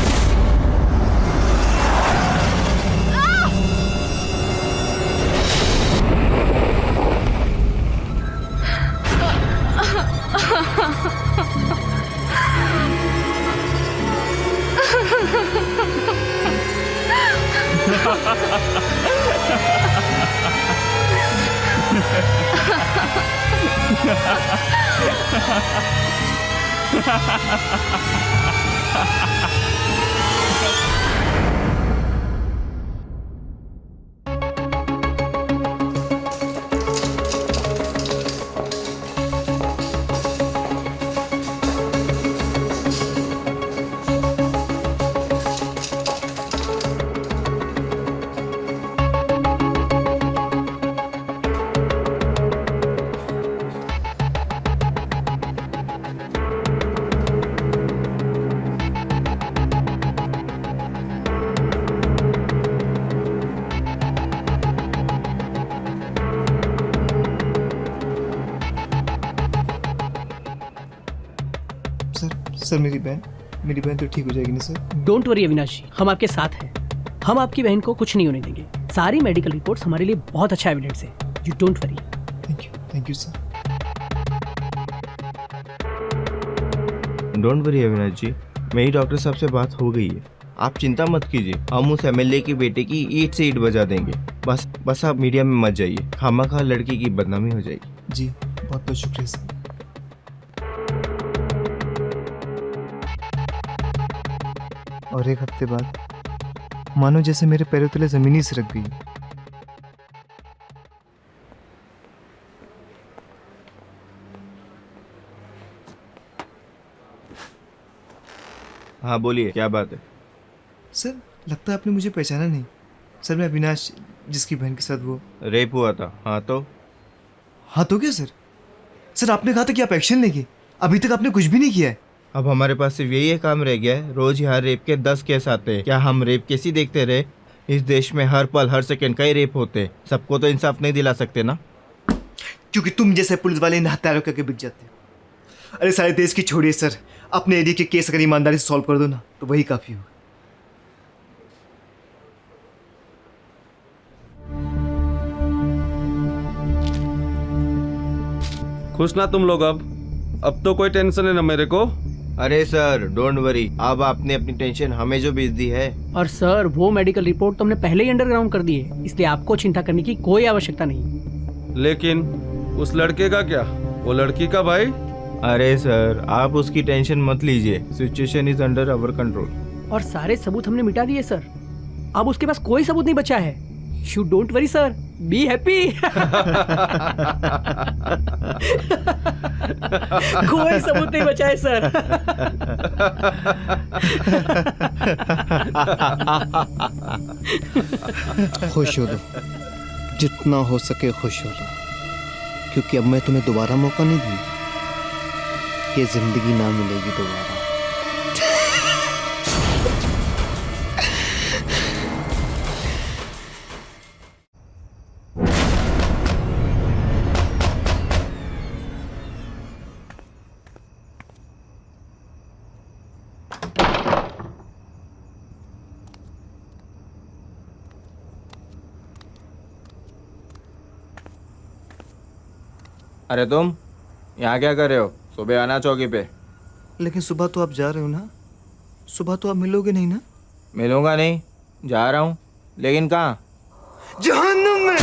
सर मेरी बहन तो ठीक हो जाएगी ना सर? डोंट वरी अविनाश जी, हम आपके साथ हैं। हम आपकी बहन को कुछ नहीं होने देंगे। सारी मेडिकल रिपोर्ट्स हमारे लिए बहुत अच्छा एविडेंस है। You don't worry. Thank you sir. Don't worry Avinash ji, मेरी डॉक्टर साहब से बात हो गई है। आप चिंता मत कीजिए, हम उस एमएलए की बेटे की ईंट से ईंट बजा देंगे। बस आप मीडिया में मत जाइए, खामखा लड़की की बदनामी हो जाएगी। जी बहुत बहुत शुक्रिया सर। और एक हफ्ते बाद मानो जैसे मेरे पैरों तले जमीन ही सरक गई। हाँ बोलिए, क्या बात है? सर लगता है आपने मुझे पहचाना नहीं। सर मैं अविनाश, जिसकी बहन के साथ वो रेप हुआ था। हाँ तो क्या सर? सर आपने कहा था कि आप एक्शन लेंगे, अभी तक आपने कुछ भी नहीं किया है। अब हमारे पास सिर्फ यही काम रह गया है। रोज यहाँ रेप के 10 केस आते हैं। क्या हम रेप केस ही देखते रहे? इस देश में हर पल हर सेकंड कई रेप होते हैं। सबको तो इंसाफ नहीं दिला सकते ना, क्योंकि तुम जैसे पुलिस वाले इन हत्यारों करके बिक जाते हो। अरे सारे देश की छोड़िए सर, अपने एरिया के केस अगर ईमानदारी से सॉल्व कर दो ना तो वही काफी होगा। खुश ना तुम लोग? अब तो कोई टेंशन है ना मेरे को? अरे सर डोंट वरी, अब आपने अपनी टेंशन हमें जो भेज दी है। और सर वो मेडिकल रिपोर्ट तो हमने पहले ही अंडरग्राउंड कर दी है, इसलिए आपको चिंता करने की कोई आवश्यकता नहीं। लेकिन उस लड़के का क्या? वो लड़की का भाई? अरे सर आप उसकी टेंशन मत लीजिए, situation is under our control. और सारे सबूत हमने मिटा दिए सर, अब उसके पास कोई सबूत नहीं बचा है। You don't worry sir, be happy. कोई सबूत नहीं बचा है सर। खुश हो लो, जितना हो सके खुश हो लो, क्योंकि अब मैं तुम्हें दोबारा मौका नहीं दूंगा। ये जिंदगी ना मिलेगी दोबारा। अरे तुम यहाँ क्या कर रहे हो? सुबह आना चौकी पे। लेकिन सुबह तो आप जा रहे हो ना, सुबह तो आप मिलोगे नहीं ना? मिलूंगा नहीं, जा रहा हूँ, लेकिन कहाँ? जहन्नुम में।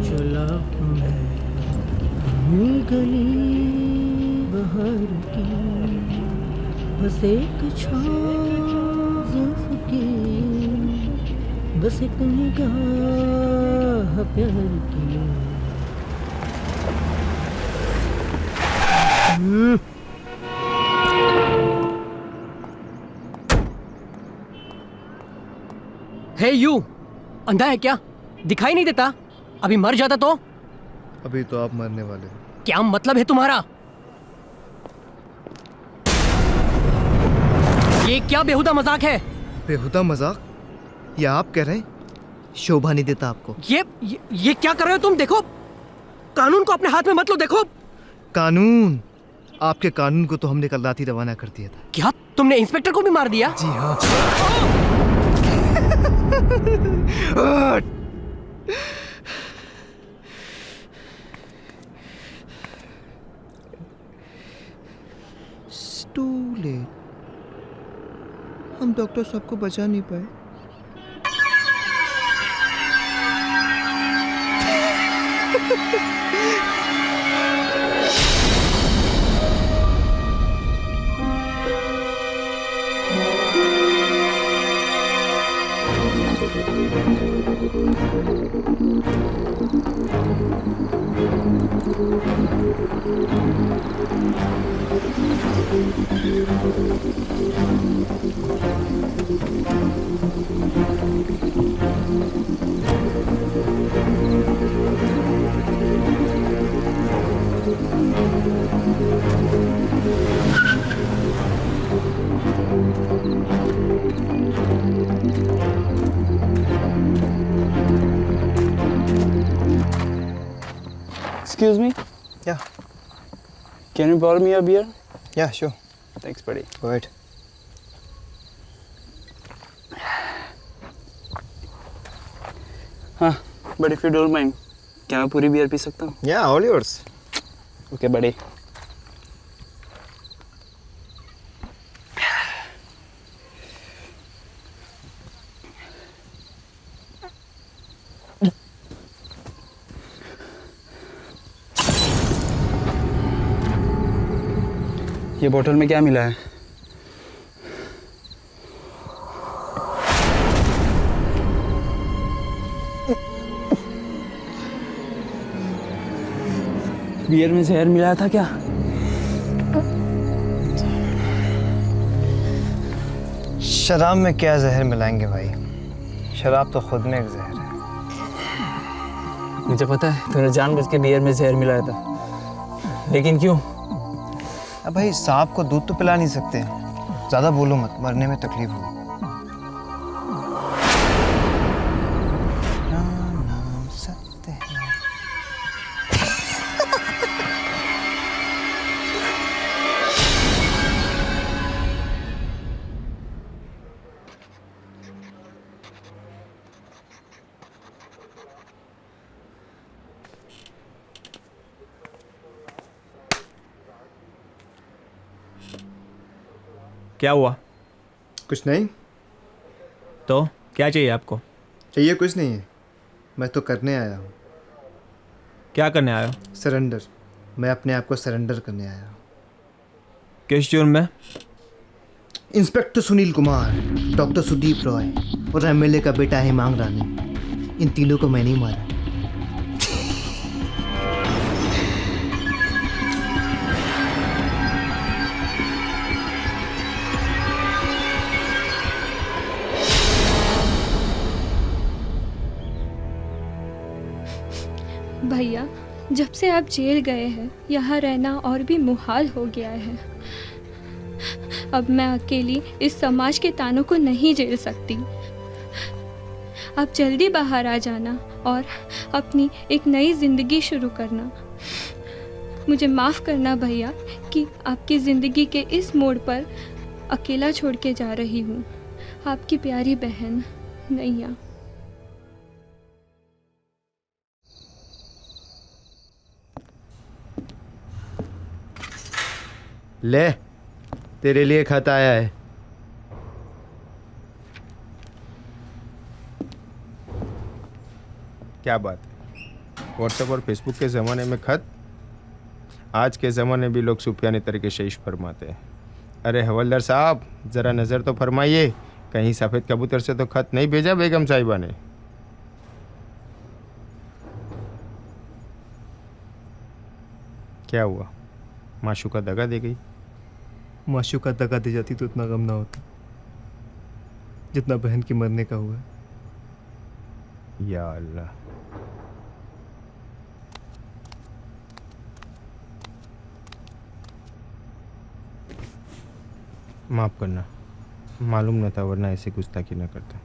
चला मैं गली बहार की, बस एक छाँव जुल्फ की, बस एक निगाह प्यार की। हे यू, अंधा है क्या? दिखाई नहीं देता? अभी मर जाता तो? अभी तो आप मरने वाले हो। क्या मतलब है तुम्हारा? ये क्या बेहुदा मजाक है? बेहुदा मजाक? या आप कह रहे हैं शोभा नहीं देता आपको? ये क्या कर रहे हो तुम? देखो, कानून को अपने हाथ में मत लो। देखो, कानून? आपके कानून को तो हमने कल रात ही रवाना कर दिया था। क्या तुमने इंस्पेक्टर को भी मार दिया? जी हाँ। Too late. हम डॉक्टर साहब को बचा नहीं पाए। Excuse me? Yeah. Can you pour me a beer? Yeah, sure. Thanks, buddy. Go ahead. हाँ, but if you don't mind, क्या मैं पूरी बियर पी सकता हूँ? Yeah, all yours. Okay, buddy. ये बोतल में क्या मिला है? बियर में जहर मिलाया था क्या? शराब में क्या जहर मिलाएंगे भाई? शराब तो खुद में एक जहर है। मुझे पता है तूने जानबूझ के बियर में जहर मिलाया था, लेकिन क्यों? अब भाई सांप को दूध तो पिला नहीं सकते। ज़्यादा बोलो मत, मरने में तकलीफ होगी। नाम सत्य है। क्या हुआ? कुछ नहीं। तो क्या चाहिए आपको? चाहिए कुछ नहीं है, मैं तो करने आया हूँ। क्या करने आया हो? सरेंडर। मैं अपने आप को सरेंडर करने आया हूँ। किस जुर्म में? इंस्पेक्टर सुनील कुमार, डॉक्टर सुदीप रॉय और एमएलए का बेटा हेमांग रानी, इन तीनों को मैंने ही मारा। भैया, जब से आप जेल गए हैं यहाँ रहना और भी मुहाल हो गया है। अब मैं अकेली इस समाज के तानों को नहीं झेल सकती। आप जल्दी बाहर आ जाना और अपनी एक नई ज़िंदगी शुरू करना। मुझे माफ़ करना भैया कि आपकी ज़िंदगी के इस मोड़ पर अकेला छोड़ के जा रही हूँ। आपकी प्यारी बहन नैया। ले, तेरे लिए खत आया है। क्या बात है, व्हाट्सएप और फेसबुक के ज़माने में खत? आज के ज़माने भी लोग सूफियाने तरीके से इश्क फरमाते हैं। अरे हवलदार साहब, ज़रा नज़र तो फरमाइए, कहीं सफ़ेद कबूतर से तो खत नहीं भेजा बेगम साहिबा ने? क्या हुआ, माशू का दगा दे गई। माशू का दगा दे जाती तो इतना गम ना होता जितना बहन के मरने का हुआ। या अल्लाह। माफ करना, मालूम न था, वरना ऐसे गुस्ताखी न करता।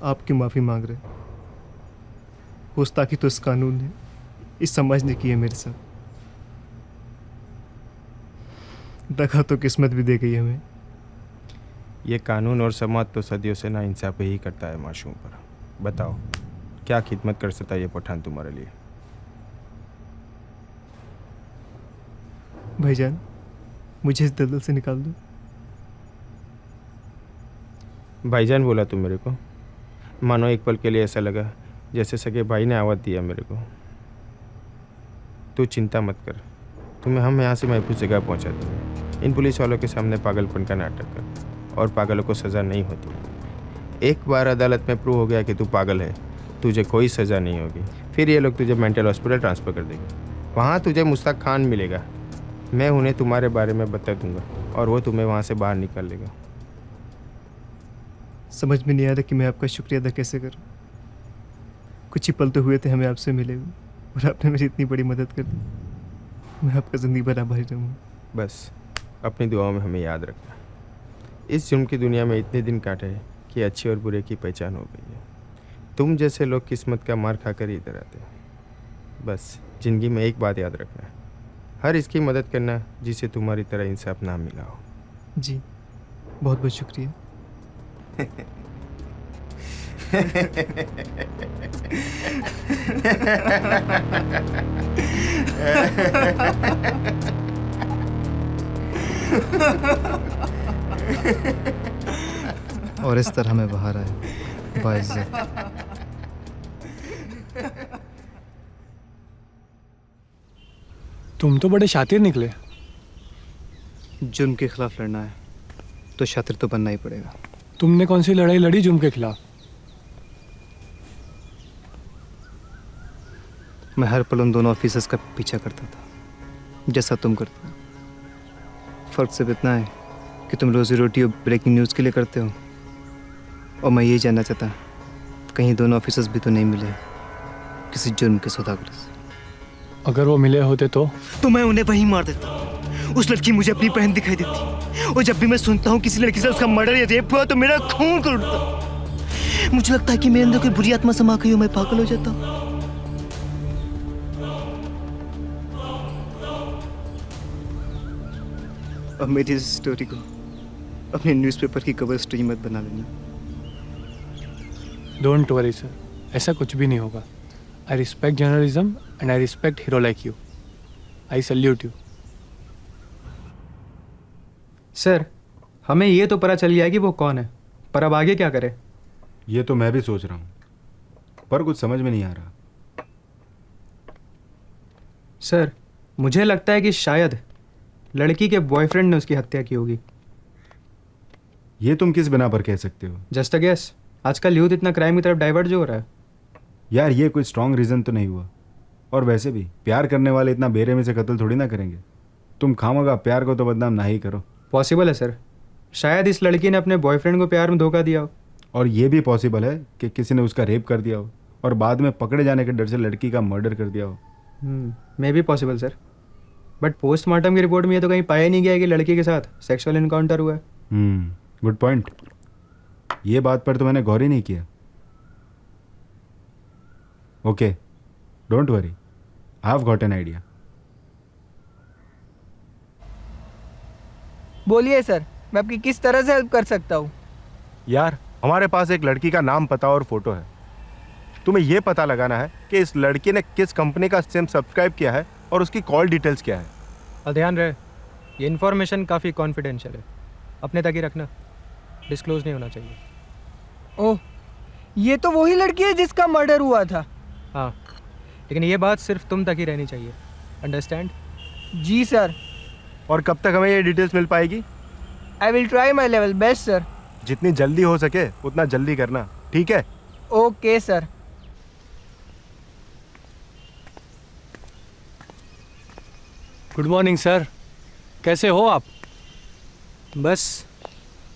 आपकी माफ़ी मांग रहे। गुस्ताखी तो इस कानून ने, इस समाज ने की है मेरे साथ। दगा तो किस्मत भी दे गई हमें। ये कानून और समाज तो सदियों से ना इंसाफ ही करता है माशूम पर। बताओ क्या खिदमत कर सकता है ये पठान तुम्हारे लिए। भाईजान, मुझे इस दलदल से निकाल दो। भाईजान बोला तुम मेरे को, मानो एक पल के लिए ऐसा लगा जैसे सगे भाई ने आवाज़ दिया मेरे को। तू चिंता मत कर, तुम्हें हम यहाँ से महफूज जगह पहुँचा देंगे। इन पुलिस वालों के सामने पागलपन का नाटक कर, और पागलों को सज़ा नहीं होती। एक बार अदालत में प्रूव हो गया कि तू पागल है, तुझे कोई सज़ा नहीं होगी। फिर ये लोग तुझे मेंटल हॉस्पिटल ट्रांसफ़र कर देंगे। वहाँ तुझे मुश्ताक खान मिलेगा। मैं उन्हें तुम्हारे बारे में बता दूंगा और वो तुम्हें वहाँ से बाहर निकाल लेगा। समझ में नहीं आ रहा कि मैं आपका शुक्रिया अदा कैसे करूं। कुछ ही पल तो हुए थे हमें आपसे मिले हुए, और आपने मेरी इतनी बड़ी मदद कर दी। मैं आपका ज़िंदगी भर आभारी रहूँगा। बस अपनी दुआओं में हमें याद रखना। इस जुर्म की दुनिया में इतने दिन काटे हैं कि अच्छे और बुरे की पहचान हो गई है। तुम जैसे लोग किस्मत का मार खाकर ही इधर आते हैं। बस ज़िंदगी में एक बात याद रखना, हर इसकी मदद करना जिसे तुम्हारी तरह इंसाफ ना मिला हो। जी, बहुत बहुत शुक्रिया। और इस तरह मैं बाहर आया बाइज्जत। तुम तो बड़े शातिर निकले। जुर्म के खिलाफ लड़ना है तो शातिर तो बनना ही पड़ेगा। तुमने कौन सी लड़ाई लड़ी जुर्म के खिलाफ? मैं हर पल उन दोनों ऑफिसर्स का पीछा करता था जैसा तुम करते हो। फ़र्क सिर्फ इतना है कि तुम रोज़ी रोटी और ब्रेकिंग न्यूज़ के लिए करते हो, और मैं यही जानना चाहता कहीं दोनों ऑफिसर्स भी तो नहीं मिले किसी जुर्म के सौदागर से। अगर वो मिले होते तो मैं उन्हें वहीं मार देता। उस लड़की मुझे अपनी बहन दिखाई देती, और जब भी मैं सुनता हूँ किसी लड़की से उसका मर्डर या रेप हुआ तो मेरा खून खौल उठता। मुझे लगता है कि मेरे अंदर कोई बुरी आत्मा समा गई हो, मैं पागल हो जाता हूँ। अब मेरी इस स्टोरी को अपने न्यूज़पेपर की कवर स्टोरी मत बना लेना। डोंट वरी सर, ऐसा कुछ भी नहीं होगा। I respect journalism and I respect hero like you. I salute you. Sir, हमें ये तो पता चल गया कि वो कौन है, पर अब आगे क्या करें? ये तो मैं भी सोच रहा हूँ, पर कुछ समझ में नहीं आ रहा। सर, मुझे लगता है कि शायद लड़की के बॉयफ्रेंड ने उसकी हत्या की होगी। ये तुम किस बिना पर कह सकते हो? Just a guess. आजकल यूथ इतना क्राइम की तरफ डाइवर्ट जो हो रहा है। यार ये कोई स्ट्रॉन्ग रीज़न तो नहीं हुआ, और वैसे भी प्यार करने वाले इतना बेरहमी से कत्ल थोड़ी ना करेंगे। तुम खामगा प्यार को तो बदनाम ना ही करो। पॉसिबल है सर, शायद इस लड़की ने अपने बॉयफ्रेंड को प्यार में धोखा दिया हो। और ये भी पॉसिबल है कि किसी ने उसका रेप कर दिया हो और बाद में पकड़े जाने के डर से लड़की का मर्डर कर दिया हो। मे भी पॉसिबल सर, बट पोस्टमार्टम की रिपोर्ट में ये तो कहीं पाया नहीं गया कि लड़की के साथ सेक्सुअल इनकाउंटर हुआ है। Good point. ये बात पर तो मैंने गौर ही नहीं किया। Okay, don't worry, I have got an idea. बोलिए सर, मैं आपकी किस तरह से हेल्प कर सकता हूँ? यार, हमारे पास एक लड़की का नाम, पता और फोटो है। तुम्हें यह पता लगाना है कि इस लड़की ने किस कंपनी का सिम सब्सक्राइब किया है और उसकी कॉल डिटेल्स क्या है। और ध्यान रहे, ये इन्फॉर्मेशन काफ़ी कॉन्फिडेंशियल है, अपने तक ही रखना, डिस्क्लोज नहीं होना चाहिए। ओह, ये तो वही लड़की है जिसका मर्डर हुआ था। हाँ, लेकिन ये बात सिर्फ तुम तक ही रहनी चाहिए, अंडरस्टैंड? जी सर। और कब तक हमें ये डिटेल्स मिल पाएगी? I will try my level best sir. जितनी जल्दी हो सके उतना जल्दी करना, ठीक है? Okay sir. Good morning sir. कैसे हो आप? बस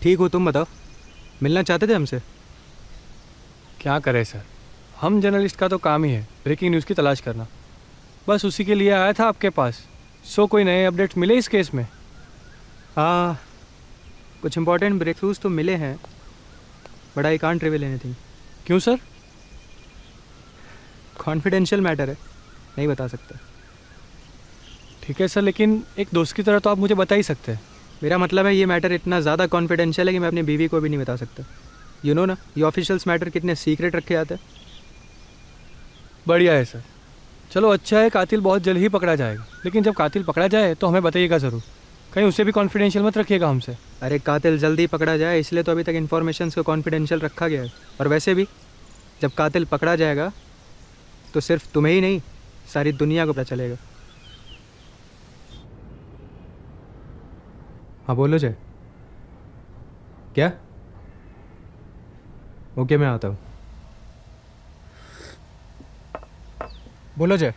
ठीक हो, तुम बताओ, मिलना चाहते थे हमसे? क्या करें सर, हम जर्नलिस्ट का तो काम ही है ब्रेकिंग न्यूज़ की तलाश करना। बस उसी के लिए आया था आपके पास। सो कोई नए अपडेट्स मिले इस केस में? हाँ, कुछ इंपॉर्टेंट ब्रेक थ्रूज तो मिले हैं, but I can't reveal anything. क्यों सर? कॉन्फिडेंशियल मैटर है, नहीं बता सकता। ठीक है सर, लेकिन एक दोस्त की तरह तो आप मुझे बता ही सकते हैं। मेरा मतलब है ये मैटर इतना ज़्यादा कॉन्फिडेंशियल है कि मैं अपनी बीवी को भी नहीं बता सकता। यू नो ना, ये ऑफिशियल्स मैटर कितने सीक्रेट रखे जाते हैं। बढ़िया है सर, चलो अच्छा है, कातिल बहुत जल्द ही पकड़ा जाएगा। लेकिन जब कातिल पकड़ा जाए तो हमें बताइएगा ज़रूर, कहीं उसे भी कॉन्फिडेंशियल मत रखिएगा हमसे। अरे कातिल जल्दी पकड़ा जाए इसलिए तो अभी तक इन्फॉर्मेशन को कॉन्फिडेंशियल रखा गया है। और वैसे भी जब कातिल पकड़ा जाएगा तो सिर्फ तुम्हें ही नहीं, सारी दुनिया को पता चलेगा। हाँ बोलो जय। क्या? ओके मैं आता हूँ। बोलो जय,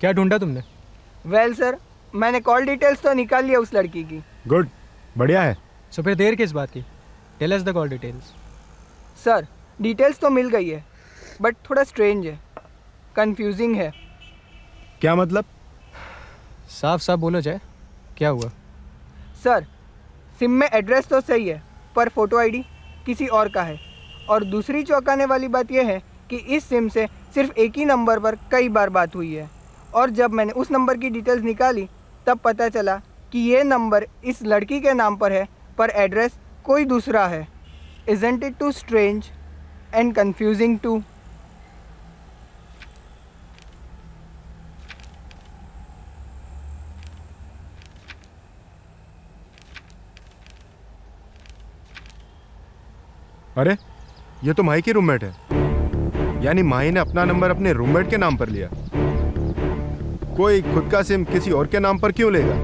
क्या ढूंढा तुमने? वेल सर, मैंने कॉल डिटेल्स तो निकाल लिया उस लड़की की। गुड, बढ़िया है। सो फिर देर किस बात की? Tell us the call details. Sir details तो मिल गई है, बट थोड़ा स्ट्रेंज है, कंफ्यूजिंग है। क्या मतलब? साफ साफ बोलो जय, क्या हुआ? सर सिम में एड्रेस तो सही है, पर फोटो आईडी किसी और का है। और दूसरी चौंकाने वाली बात यह है कि इस सिम से सिर्फ एक ही नंबर पर कई बार बात हुई है। और जब मैंने उस नंबर की डिटेल्स निकाली तब पता चला कि ये नंबर इस लड़की के नाम पर है, पर एड्रेस कोई दूसरा है। Isn't it too strange and confusing too? अरे ये तो माही की रूममेट है, यानी माही ने अपना नंबर अपने रूममेट के नाम पर लिया। कोई खुद का सिम किसी और के नाम पर क्यों लेगा?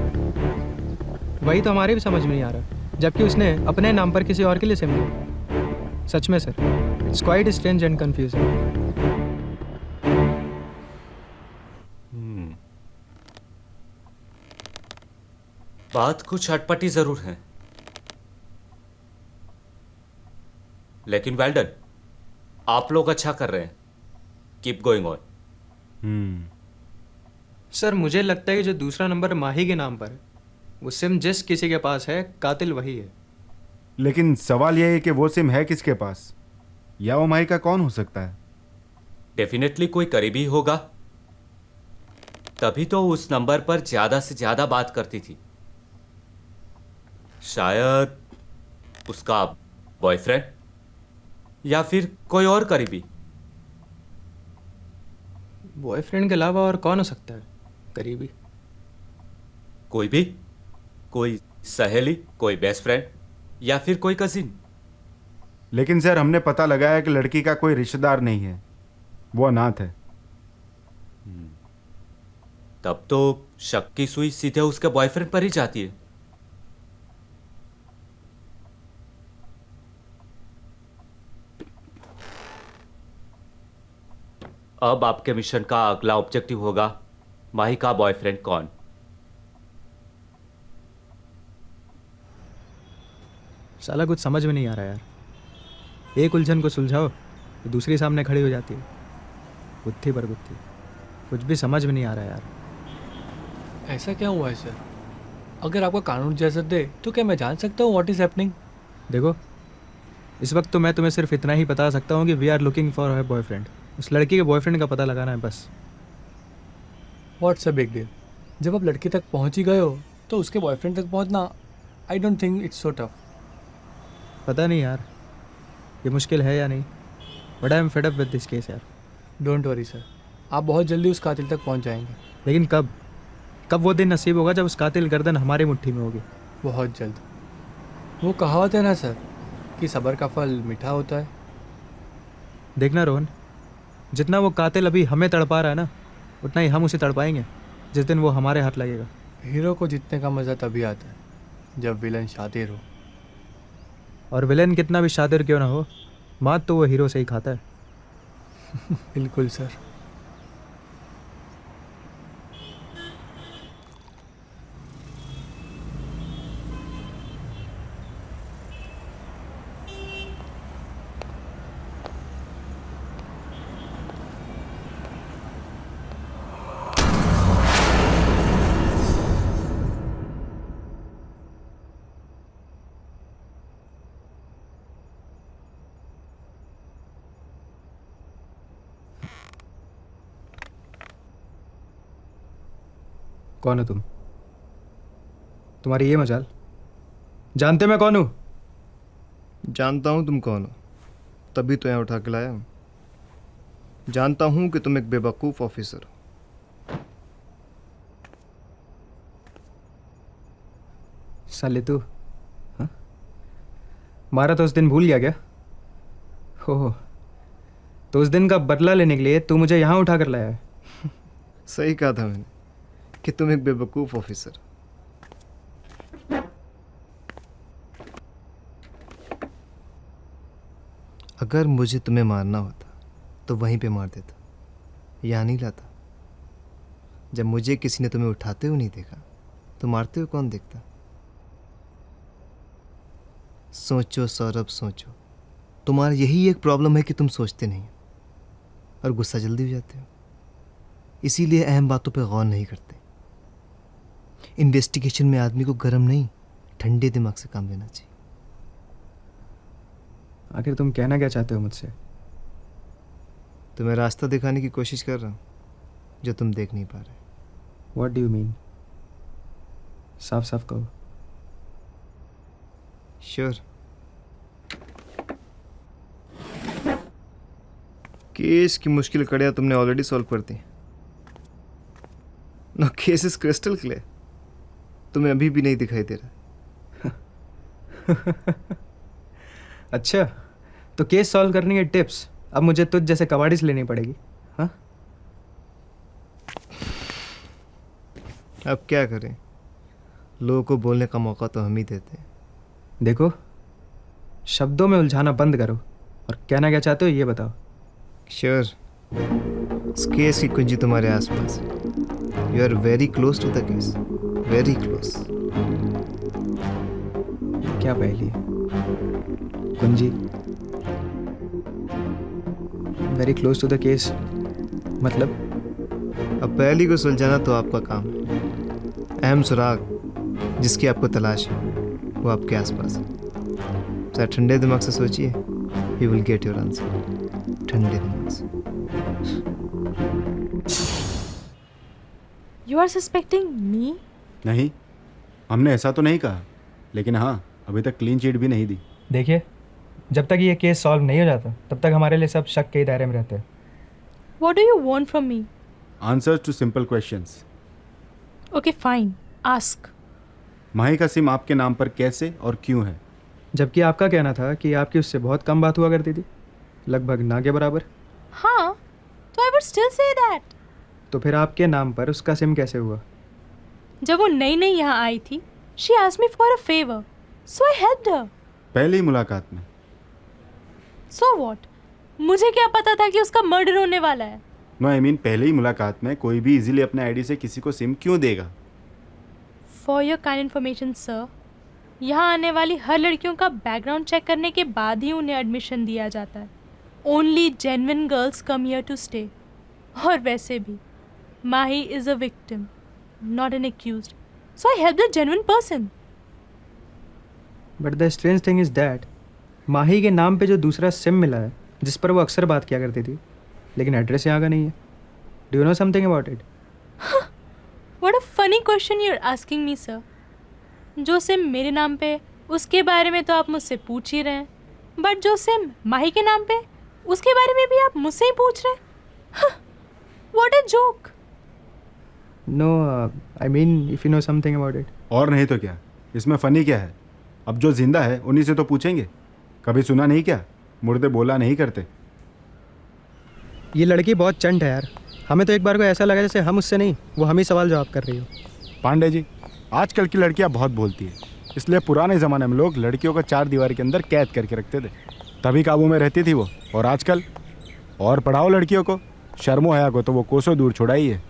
वही तो हमारे भी समझ में नहीं आ रहा, जबकि उसने अपने नाम पर किसी और के लिए सिम लिया। सच में sir, it's quite strange and confusing. बात कुछ अटपटी जरूर है, लेकिन वेल डन, आप लोग अच्छा कर रहे हैं। Keep going on. सर मुझे लगता है कि जो दूसरा नंबर माही के नाम पर है, वो सिम जिस किसी के पास है, कातिल वही है। लेकिन सवाल यह है कि वो सिम है किसके पास, या वो माही का कौन हो सकता है? डेफिनेटली कोई करीबी होगा, तभी तो उस नंबर पर ज्यादा से ज्यादा बात करती थी। शायद उसका बॉयफ्रेंड या फिर कोई और करीबी। बॉयफ्रेंड के अलावा और कौन हो सकता है करीबी? कोई भी, कोई सहेली, कोई बेस्ट फ्रेंड या फिर कोई कजिन। लेकिन सर हमने पता लगाया कि लड़की का कोई रिश्तेदार नहीं है, वो अनाथ है। तब तो शक की सुई सीधे उसके बॉयफ्रेंड पर ही जाती है। अब आपके मिशन का अगला ऑब्जेक्टिव होगा माही का बॉयफ्रेंड कौन। साला कुछ समझ में नहीं आ रहा यार। एक उलझन को सुलझाओ तो दूसरी सामने खड़ी हो जाती है। गुत्थी पर गुत्थी, कुछ भी समझ में नहीं आ रहा यार। ऐसा क्या हुआ है सर? अगर आपका कानून इजाज़त दे तो क्या मैं जान सकता हूँ व्हाट इज़ हैपनिंग? देखो, इस वक्त तो मैं तुम्हें सिर्फ इतना ही बता सकता हूँ कि we are looking for her boyfriend. उस लड़की के बॉयफ्रेंड का पता लगाना है बस। What's a big deal? जब आप लड़की तक पहुँच ही गए हो तो उसके बॉयफ्रेंड तक पहुँचना, I don't think it's so tough. पता नहीं यार ये मुश्किल है या नहीं, but I am fed up with this case यार। डोंट वरी सर, आप बहुत जल्दी उस कातिल तक पहुँच जाएंगे। लेकिन कब? कब वो दिन नसीब होगा जब उस कातिल गर्दन हमारी मुट्ठी में होगी? बहुत जल्द। वो कहावत है ना सर कि सब्र का फल मीठा होता है। देखना रोहन, जितना वो कातिल अभी हमें तड़पा रहा है ना, उतना ही हम उसे तड़पाएंगे जिस दिन वो हमारे हाथ लगेगा। हीरो को जीतने का मज़ा तभी आता है जब विलन शातिर हो। और विलन कितना भी शातिर क्यों ना हो, मात तो वो हीरो से ही खाता है। बिल्कुल सर। कौन हो तुम? तुम्हारी ये मजाल? जानते मैं कौन हूँ? जानता हूँ तुम कौन हो, तभी तो यहाँ उठा के लाया हूँ। जानता हूँ कि तुम एक बेवकूफ़ ऑफिसर हो। साले तू, हाँ? मारा तो उस दिन भूल गया क्या? हो, तो उस दिन का बदला लेने के लिए तू मुझे यहाँ उठा कर लाया है। सही कहा था मैंने कि तुम एक बेवकूफ़ ऑफिसर हो। अगर मुझे तुम्हें मारना होता तो वहीं पे मार देता, यहाँ नहीं लाता। जब मुझे किसी ने तुम्हें उठाते हुए नहीं देखा तो मारते हुए कौन देखता? सोचो सौरभ, सोचो। तुम्हारा यही एक प्रॉब्लम है कि तुम सोचते नहीं और गुस्सा जल्दी हो जाते हो, इसीलिए अहम बातों पे गौर नहीं करते। इन्वेस्टिगेशन में आदमी को गर्म नहीं, ठंडे दिमाग से काम लेना चाहिए। आखिर तुम कहना क्या चाहते हो मुझसे? तुम्हें रास्ता दिखाने की कोशिश कर रहा हूँ जो तुम देख नहीं पा रहे। What do you mean? साफ साफ कहो। श्योर। केस की मुश्किल कड़ियाँ तुमने ऑलरेडी सॉल्व कर दी। No case is crystal clear. तुम्हें अभी भी नहीं दिखाई दे रहा। अच्छा, तो केस सॉल्व करने के टिप्स अब मुझे तुझ जैसे कबाड़ी से लेनी पड़ेगी, हाँ? अब क्या करें, लोगों को बोलने का मौका तो हम ही देते हैं। देखो, शब्दों में उलझाना बंद करो और कहना क्या चाहते हो ये बताओ। श्योर। इस केस की कुंजी तुम्हारे आसपास है। You are very close to the case, very close. क्या पहली है? कुंजी? Very close to the case मतलब? अब पहली को सुलझाना तो आपका काम है। अहम सुराग जिसकी आपको तलाश है वो आपके आसपास है। सर ठंडे दिमाग से सोचिए, you will get your answer. ठंडे दिमाग से। You are suspecting me? नहीं, हमने ऐसा तो नहीं कहा, लेकिन हाँ, अभी तक क्लीन चिट भी नहीं दी। देखिए, जब तक ये केस सॉल्व नहीं हो जाता तब तक हमारे लिए सब शक के ही दायरे में रहते हैं। What do you want from me? Answers to simple questions. Okay, fine. Ask. Mahi का सिम आपके नाम पर कैसे और क्यों है? जबकि आपका कहना था कि आपकी उससे बहुत कम बात हुआ करती थी, लगभग ना के बराबर। हाँ, तो I would still say that. तो फिर आपके नाम पर उसका सिम कैसे हुआ? जब वो नई नई यहाँ आई थी, she asked me for a favor, so I helped her. पहली मुलाकात में। So what? मुझे क्या पता था कि उसका मर्डर होने वाला है? नो आई मीन पहली ही मुलाकात में कोई भी इजीली अपने आईडी से किसी को सिम क्यों देगा? For your kind information, sir, यहाँ आने वाली हर लड़कियों का बैकग्राउंड चेक करने के बाद ही उन्हें एडमिशन दिया जाता है। Only genuine girls come here to stay. और वैसे भी, Mahi is a victim, not an accused. So I helped a genuine person. But the strange thing is that माही के नाम पे जो दूसरा सिम मिला है जिस पर वो अक्सर बात किया करती थी, लेकिन एड्रेस यहाँ का नहीं है। Do you know something about it? What a funny question you're asking me, sir. जो सिम मेरे नाम पे, उसके बारे में तो आप मुझसे पूछ ही रहे हैं, बट जो सिम माही के नाम पे, उसके बारे में भी आप मुझसे ही पूछ रहे हैं। What a joke. No, I mean if you know something about it. और नहीं तो क्या, इसमें फ़नी क्या है? अब जो जिंदा है उन्हीं से तो पूछेंगे। कभी सुना नहीं क्या, मुर्दे बोला नहीं करते। ये लड़की बहुत चंट है यार। हमें तो एक बार को ऐसा लगा जैसे हम उससे नहीं, वो हम ही सवाल जवाब कर रही हो। पांडे जी, आजकल की लड़कियां बहुत बोलती है, इसलिए पुराने ज़माने में लोग लड़कियों को 4 दीवार के अंदर कैद करके रखते थे, तभी काबू में रहती थी वो। और आजकल और पढ़ाओ लड़कियों को, शर्मो हया को तो वो कोसों दूर छुड़ाई है।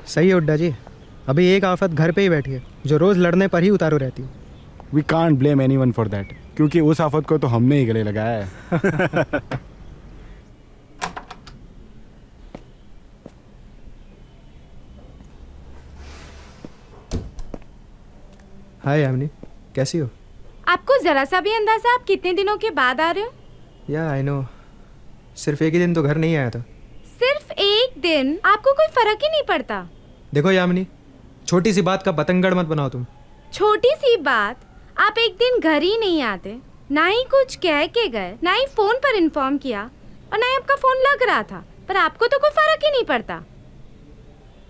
सही है उड्डा जी। अभी एक आफत घर पे ही बैठी है जो रोज़ लड़ने पर ही उतारू रहती है। We can't blame anyone for that, क्योंकि उस आफत को तो हमने ही गले लगाया है। हाय यामिनी, कैसी हो? आपको जरा सा भी अंदाजा आप कितने दिनों के बाद आ रहे हो? या आई नो, सिर्फ एक ही दिन तो घर नहीं आया था। सिर्फ एक दिन? आपको कोई फर्क ही नहीं पड़ता? देखो यामिनी, छोटी सी बात का पतंगड़ मत बनाओ तुम। छोटी सी बात, आप एक दिन घर ही नहीं आते, ना ही कुछ कह के गए, ना ही फोन पर इन्फॉर्म किया, और ना ही आपका फोन लग रहा था, पर आपको तो कोई फर्क ही नहीं पड़ता।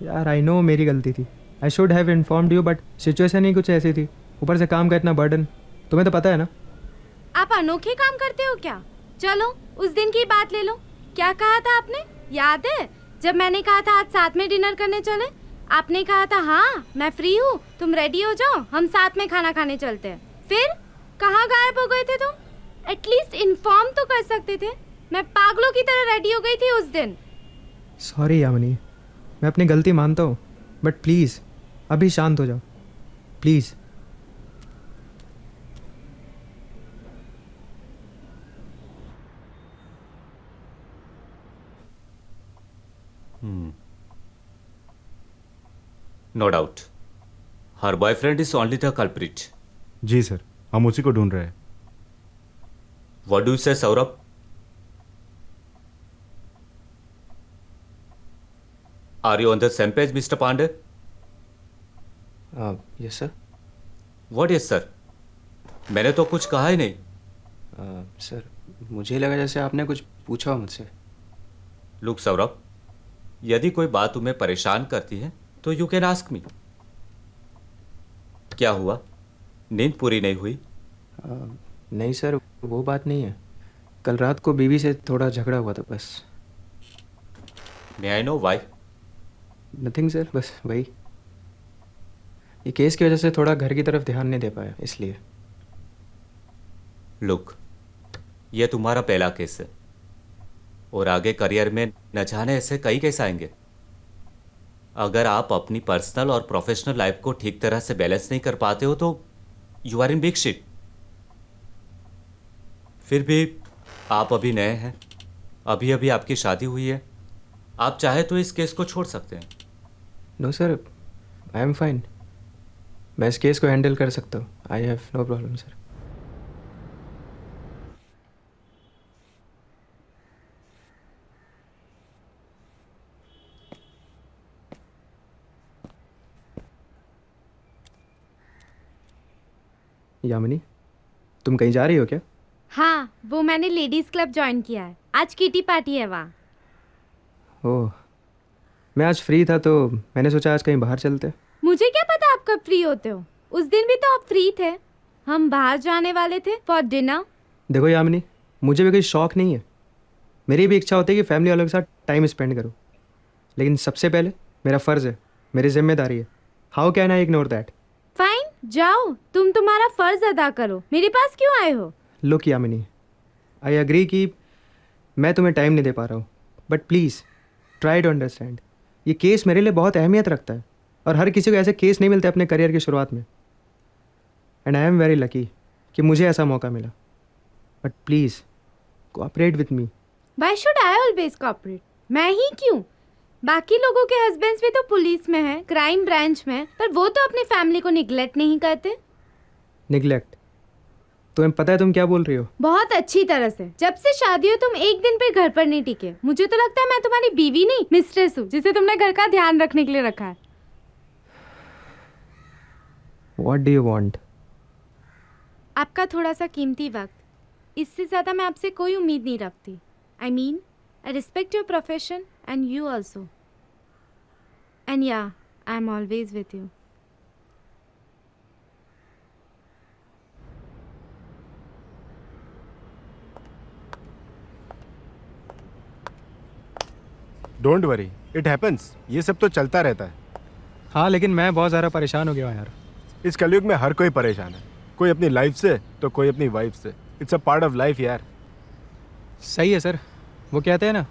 यार आई नो मेरी गलती थी, I should have informed you, but situation ही कुछ ऐसी थी, ऊपर से काम का इतना बर्डन, तुम्हें तो पता है ना। आप अनोखे काम करते हो क्या? चलो उस दिन की बात ले लो, क्या कहा था आपने, याद है? जब मैंने कहा था आज साथ में डिनर करने चले, आपने कहा था हाँ मैं फ्री हूँ, तुम रेडी हो जाओ, हम साथ में खाना खाने चलते हैं। फिर कहाँ गायब हो गए थे तुम? एटलीस्ट इन्फॉर्म तो कर सकते थे। मैं पागलों की तरह रेडी हो गई थी उस दिन। सॉरी यामिनी, मैं अपनी गलती मानता हूँ, बट प्लीज़ अभी शांत हो जाओ please. No doubt her boyfriend is only the culprit. जी सर, हम उसी को ढूंढ रहे हैं। What do you say Saurabh? Are you on the same page mister Pandey? Yes sir. What yes sir? मैंने तो कुछ कहा ही नहीं। सर मुझे लगा जैसे आपने कुछ पूछा हो मुझसे। लुक सौरभ, यदि कोई बात तुम्हें परेशान करती है तो यू कैन आस्क मी। क्या हुआ, नींद पूरी नहीं हुई? नहीं सर, वो बात नहीं है, कल रात को बीवी से थोड़ा झगड़ा हुआ था बस। May I know why? Nothing sir, बस वही, ये केस की वजह से थोड़ा घर की तरफ ध्यान नहीं दे पाया इसलिए। लुक, ये तुम्हारा पहला केस है और आगे करियर में न जाने ऐसे कई केस आएंगे। अगर आप अपनी पर्सनल और प्रोफेशनल लाइफ को ठीक तरह से बैलेंस नहीं कर पाते हो तो you are in big shit. फिर भी आप अभी नए हैं, अभी अभी आपकी शादी हुई है, आप चाहे तो इस केस को छोड़ सकते हैं। No sir, I am fine, मैं इस केस को हैंडल कर सकता हूँ, I have no problem sir. Yamini, तुम कहीं जा रही हो क्या? हाँ, वो मैंने लेडीज क्लब ज्वाइन किया है, आज किटी पार्टी है वहाँ। ओह, मैं आज फ्री था तो मैंने सोचा आज कहीं बाहर चलते। मुझे क्या पता आप कब फ्री होते हो, उस दिन भी तो आप फ्री थे, हम बाहर जाने वाले थे फॉर डिनर। देखो यामिनी, मुझे भी कोई शौक नहीं है, मेरी भी इच्छा होती है कि फैमिली वालों के साथ टाइम स्पेंड करूँ, लेकिन सबसे पहले मेरा फ़र्ज़ है, मेरी जिम्मेदारी है। How can I ignore that? Fine, जाओ, तुम तुम्हारा फर्ज अदा करो, मेरे पास क्यों आए हो? लुक यामिनी, आई एग्री कि मैं तुम्हें टाइम नहीं दे पा रहा हूँ, but please try to understand, ये केस मेरे लिए बहुत अहमियत रखता है और हर किसी को ऐसे केस नहीं मिलते अपने करियर की शुरुआत में, and I am very lucky कि मुझे ऐसा मौका मिला, but please cooperate with me. Why should I always cooperate? मैं ही क्यों? बाकी लोगों के हस्बैंड्स भी तो पुलिस में हैं, क्राइम ब्रांच में, पर वो तो अपनी फैमिली को निगलेक्ट नहीं करते। निगलेक्ट? तुम्हें पता है तुम क्या बोल रही हो? बहुत अच्छी तरह से। जब से शादी हो तुम एक दिन पे घर पर नहीं टिके। मुझे तो लगता है मैं तुम्हारी बीवी नहीं मिस्ट्रेस हूँ, जिसे तुमने घर का ध्यान रखने के लिए रखा है। What do you want? आपका थोड़ा सा कीमती वक्त, इससे ज़्यादा मैं आपसे कोई उम्मीद नहीं रखती। I mean, I respect your profession and you also, and yeah I am always with you. Don't worry, it happens, ये सब तो चलता रहता है। हाँ, लेकिन मैं बहुत ज़्यादा परेशान हो गया हूँ यार। इस कलयुग में हर कोई परेशान है, कोई अपनी लाइफ से तो कोई अपनी वाइफ से। It's a part of life यार। सही है सर, वो कहते हैं ना,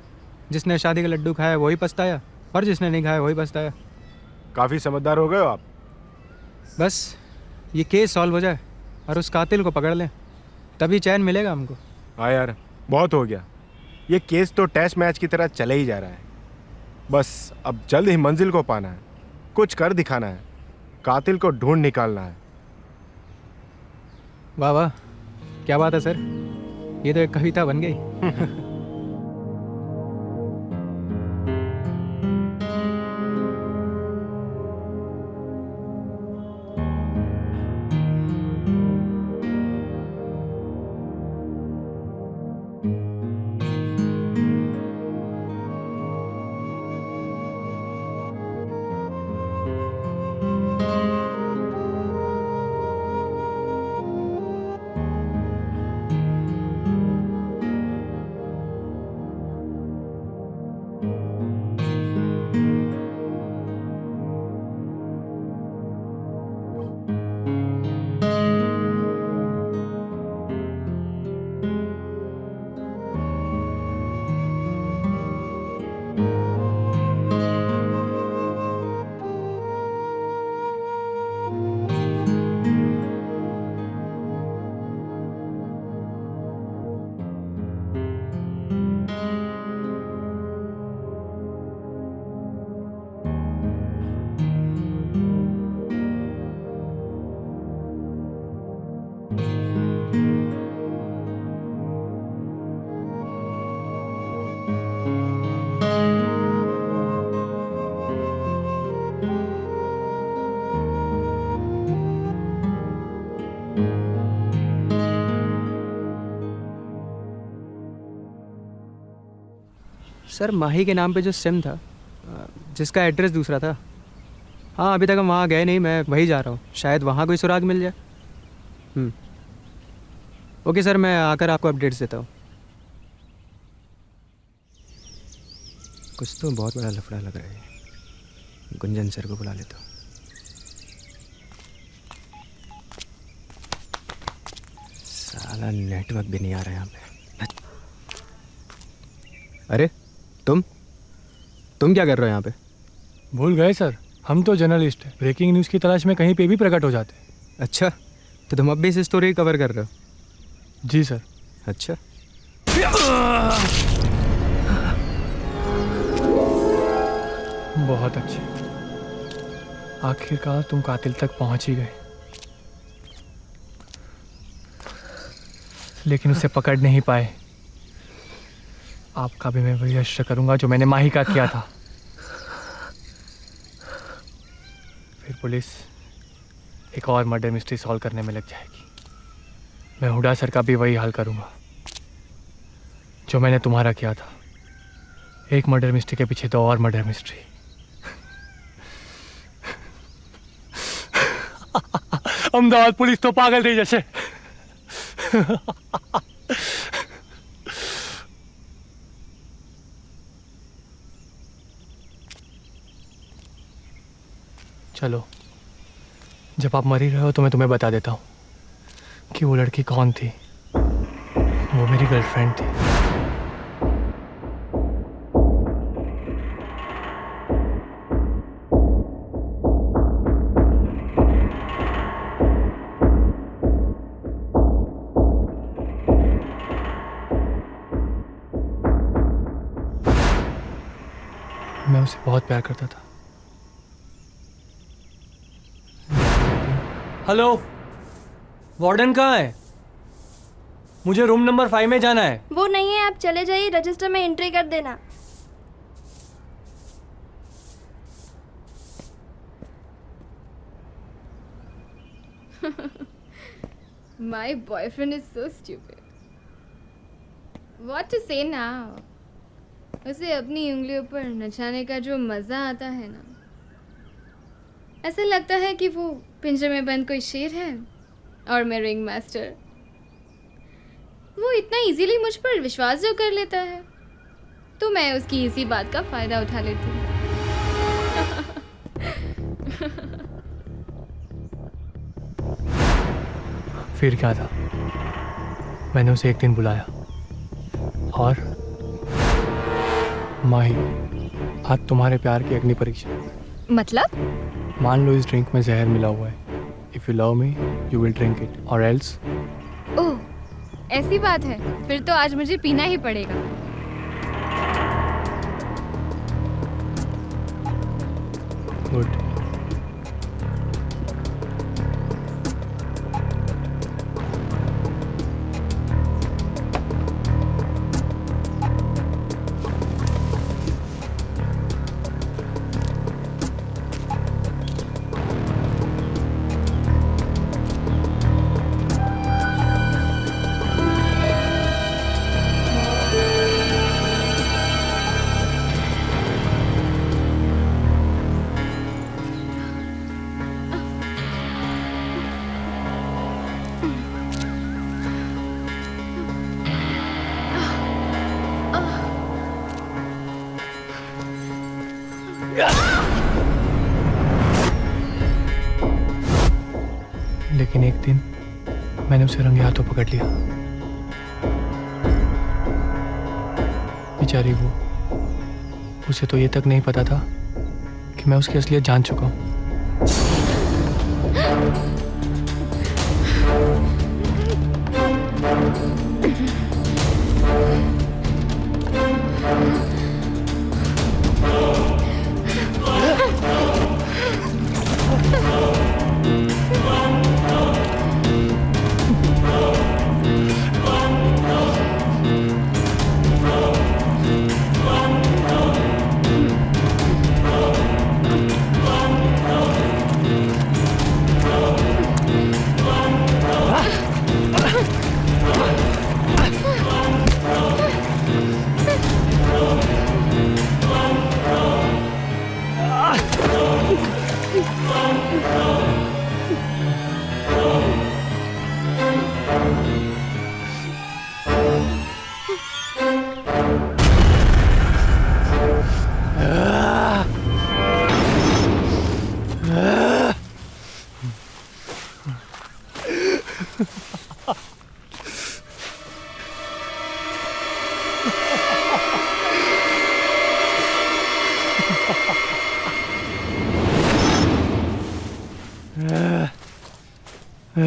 जिसने शादी का लड्डू खाया वही पछताया और जिसने नहीं खाया वही पछताया। काफ़ी समझदार हो गए हो आप। बस ये केस सॉल्व हो जाए और उस कातिल को पकड़ लें, तभी चैन मिलेगा हमको। हाँ यार, बहुत हो गया, ये केस तो टेस्ट मैच की तरह चले ही जा रहा है। बस अब जल्द ही मंजिल को पाना है, कुछ कर दिखाना है, कातिल को ढूंढ निकालना है। वाह वाह, क्या बात है सर, ये तो एक कविता बन गई। सर माही के नाम पे जो सिम था, जिसका एड्रेस दूसरा था, हाँ अभी तक हम वहाँ गए नहीं, मैं वहीं जा रहा हूँ, शायद वहाँ कोई सुराग मिल जाए। ओके सर, मैं आकर आपको अपडेट्स देता हूँ। कुछ तो बहुत बड़ा लफड़ा लग रहा है, गुंजन सर को बुला लेता हूँ। साला नेटवर्क भी नहीं आ रहा है यहाँ पे। अरे तुम क्या कर रहे हो यहाँ पे? भूल गए सर, हम तो जर्नलिस्ट हैं, ब्रेकिंग न्यूज़ की तलाश में कहीं पे भी प्रकट हो जाते हैं। अच्छा, तो तुम अब भी इस स्टोरी कवर कर रहे हो? जी सर। अच्छा, बहुत अच्छे, आखिरकार तुम कातिल तक पहुंच ही गए, लेकिन उसे पकड़ नहीं पाए। आपका भी मैं वही अश्र करूंगा जो मैंने माही का किया था। फिर पुलिस एक और मर्डर मिस्ट्री सॉल्व करने में लग जाएगी। मैं हुडा सर का भी वही हाल करूंगा जो मैंने तुम्हारा किया था। एक मर्डर मिस्ट्री के पीछे 2 और मर्डर मिस्ट्री। अहमदाबाद पुलिस तो पागल थी जैसे। चलो, जब आप मर ही रहे हो तो मैं तुम्हें बता देता हूँ कि वो लड़की कौन थी। वो मेरी गर्लफ्रेंड थी। मैं उसे बहुत प्यार करता था। हेलो, वार्डन कहाँ है? मुझे रूम नंबर 5 में जाना है। वो नहीं है, आप चले जाइए, रजिस्टर में एंट्री कर देना। My boyfriend is so stupid. What to say now? उसे अपनी उंगलियों पर नचाने का जो मज़ा आता है ना, ऐसा लगता है कि वो पिंजरे में बंद कोई शेर है और मैं रिंग मास्टर। वो इतना इजीली मुझ पर विश्वास जो कर लेता है, तो मैं उसकी इसी बात का फ़ायदा उठा लेती हूँ। फिर क्या था, मैंने उसे एक दिन बुलाया और माही, आज तुम्हारे प्यार की अग्नि परीक्षा। मतलब? मान लो इस ड्रिंक में जहर मिला हुआ है। If you love me you will drink it और एल्स। ओह, ऐसी बात है, फिर तो आज मुझे पीना ही पड़ेगा। गुड। लेकिन एक दिन मैंने उसे रंगे हाथों पकड़ लिया। बेचारी वो, उसे तो ये तक नहीं पता था कि मैं उसकी असलियत जान चुका हूँ। फिर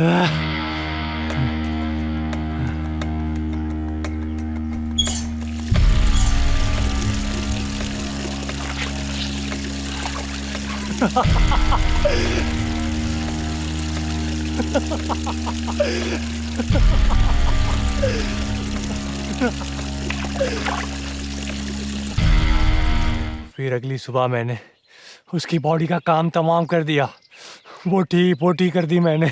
अगली सुबह मैंने उसकी बॉडी का काम तमाम कर दिया, बोटी बोटी कर दी मैंने।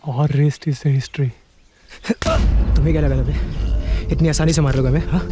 और रेस्ट इज द हिस्ट्री। तुम्हें क्या लगा था बे? इतनी आसानी से मार लोगे हमें? हाँ?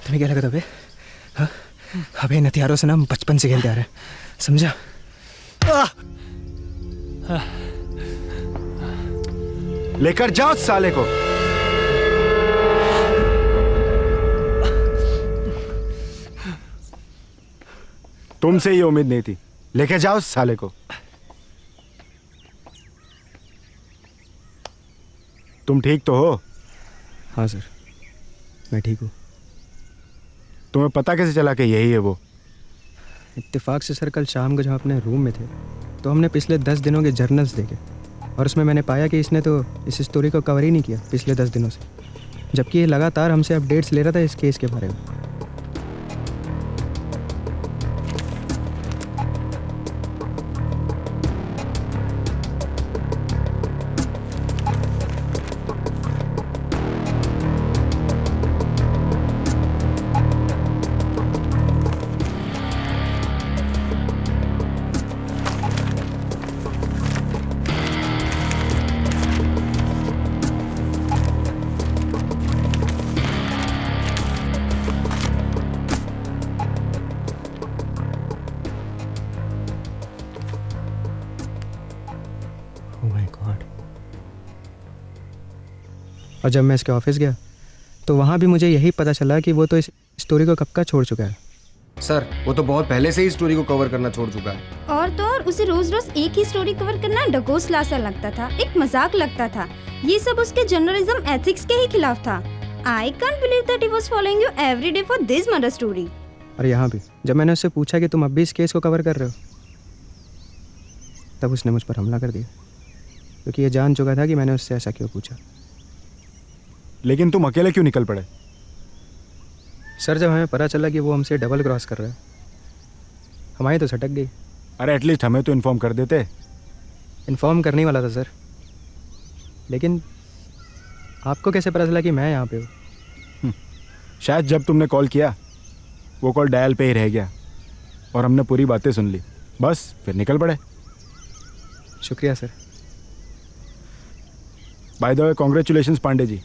तुम्हें क्या लगा था बे? हाँ? अबे इन हथियारों से ना हम बचपन से खेलते आ रहे हैं, समझा? लेकर जाओ साले को। तुमसे ये उम्मीद नहीं थी। लेके जाओ साले को। तुम ठीक तो हो? हाँ सर, मैं ठीक हूँ। तुम्हें पता कैसे चला कि यही है वो? इत्तेफाक से सर, कल शाम को जब अपने रूम में थे तो हमने पिछले 10 दिनों के जर्नल्स देखे और उसमें मैंने पाया कि इसने तो इस स्टोरी को कवर ही नहीं किया पिछले 10 दिनों से, जबकि ये लगातार हमसे अपडेट्स ले रहा था इस केस के बारे में। और जब मैं इसके ऑफिस गया तो वहाँ भी मुझे यही पता चला कि वो तो इस स्टोरी को कब का छोड़ चुका है। सर, वो तो बहुत पहले से ही स्टोरी को कवर करना छोड़ चुका है। और तो और उसे रोज रोज एक ही स्टोरी कवर करना डगोसला सा लगता था, एक मजाक लगता था। ये सब उसके जर्नलिज्म एथिक्स के ही खिलाफ था। I can't believe that he was following you every day for this murder story. और यहाँ भी जब मैंने उससे पूछा कि तुम अब भी इस केस को कवर कर रहे हो, तब उसने मुझ पर हमला कर दिया, क्योंकि ये जान चुका था कि मैंने उससे ऐसा क्यों पूछा। लेकिन तुम अकेले क्यों निकल पड़े? सर, जब हमें पता चला कि वो हमसे डबल क्रॉस कर रहा है, हमारी तो सटक गई। अरे एटलीस्ट हमें तो इन्फॉर्म कर देते। इन्फॉर्म करने वाला था सर, लेकिन आपको कैसे पता चला कि मैं यहाँ पे हूँ? शायद जब तुमने कॉल किया वो कॉल डायल पे ही रह गया और हमने पूरी बातें सुन ली, बस फिर निकल पड़े। शुक्रिया sir. By the way, congratulations Pandey ji,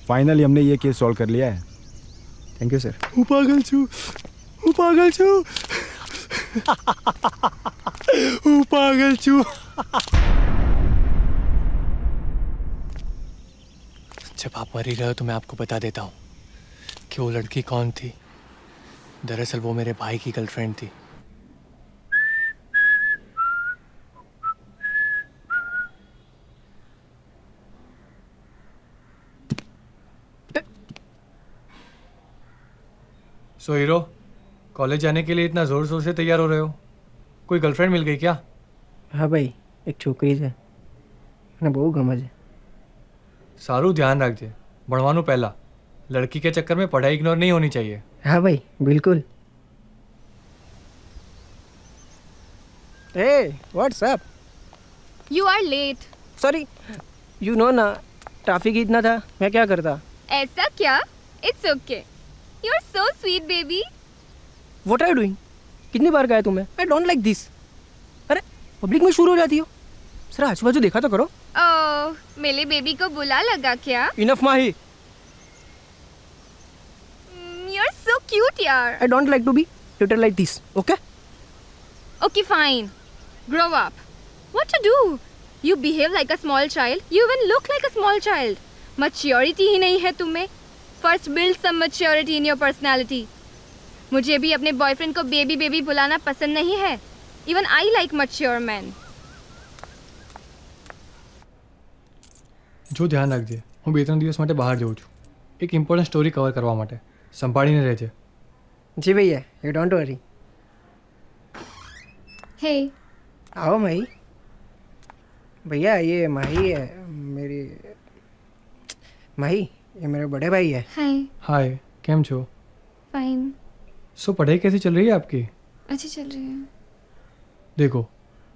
finally हमने ये केस सॉल्व कर लिया है। Thank you sir. पागल छू, पागल छू, पागल छू। जब आप मर ही रहे हो तो मैं आपको बता देता हूँ कि वो लड़की कौन थी। दरअसल वो मेरे भाई की गर्लफ्रेंड थी। सो हीरो, कॉलेज जाने के लिए इतना ज़ोर शोर से तैयार हो रहे हो? कोई गर्लफ्रेंड मिल गई क्या? हाँ भाई, एक छोकरी है, ना बहुत गमज है। સારું ધ્યાન રાખજે. ભણવાનું પહેલાં. લડકી કે ચક્કર में पढ़ाई इग्नोर नहीं होनी चाहिए. हाँ भाई बिल्कुल. Hey, what's up? You are late. Sorry, you know ना ट्रैफिक इतना था, मैं क्या करता? ऐसा क्या? It's okay. You are so sweet, baby. What are you doing? कितनी बार कहा तुम्हें? I don't like this. अरे पब्लिक में शुरू हो जाती हो. सर आजू बाजू देखा तो करो. ओह, मेरे बेबी को बुला लगा क्या? Enough Mahi. You're so cute, यार. I don't like to be treated like this. Okay? Okay, fine. Grow up. What to do? You behave like a small child. You even look like a small child. Maturity ही नहीं है तुम्हें. First build some maturity in your personality. मुझे भी अपने boyfriend को baby baby बुलाना पसंद नहीं है. Even I like mature men. જો ધ્યાન રાખજે. હું 2-3 દિવસ માટે બહાર જઉં છું. એક ઇમ્પોર્ટન્ટ સ્ટોરી કવર કરવા માટે. સંભાળીને રહેજે. जी भैया, you don't worry. Hey. आओ माही. भैया ये माही है मेरी. माही ये मेरे बड़े भाई है. Hi. હાય, કેમ છો? Fine. सो पढ़ाई कैसी चल रही है आपकी? अच्छी चल रही है. देखो,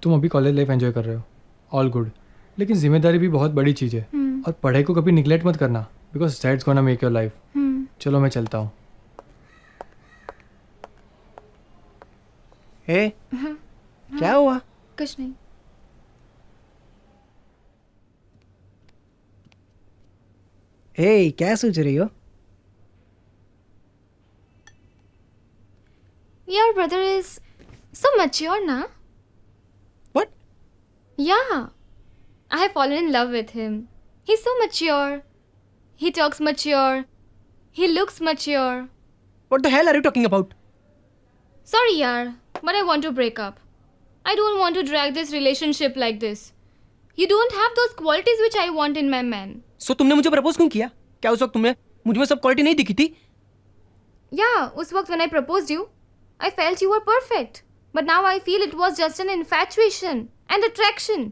तुम अभी कॉलेज लाइफ एंजॉय कर रहे हो. All good. लेकिन जिम्मेदारी भी बहुत बड़ी चीज़ है. और पढ़ाई को कभी निगलेक्ट मत करना, because that's gonna make your life. चलो मैं चलता हूँ. हे क्या हुआ? कुछ नहीं. हे क्या सोच रही हो? Your brother is so mature, na? What? Yeah. I have fallen in love with him. He's so mature. He talks mature. He looks mature. What the hell are you talking about? Sorry, yaar, but I want to break up. I don't want to drag this relationship like this. You don't have those qualities which I want in my man. So तुमने मुझे propose क्यों किया? क्या उस वक्त तुम्हें मुझ में सब क्वालिटी नहीं दिखी थी? Yeah, उस वक्त when I proposed you, I felt you were perfect. But now I feel it was just an infatuation and attraction.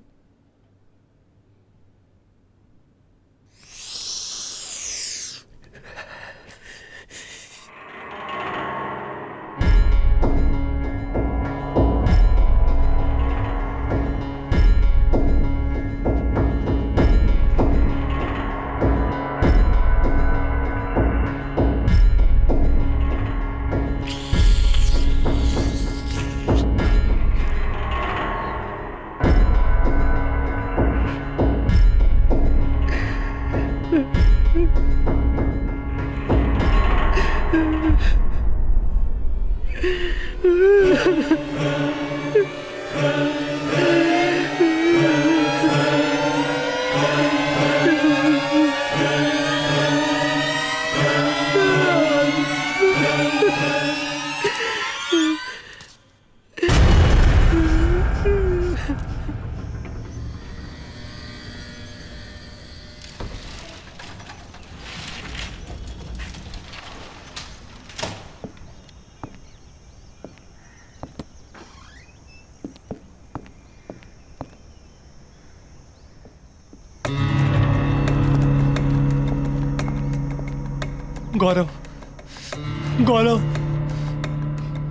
गौरव, गौरव,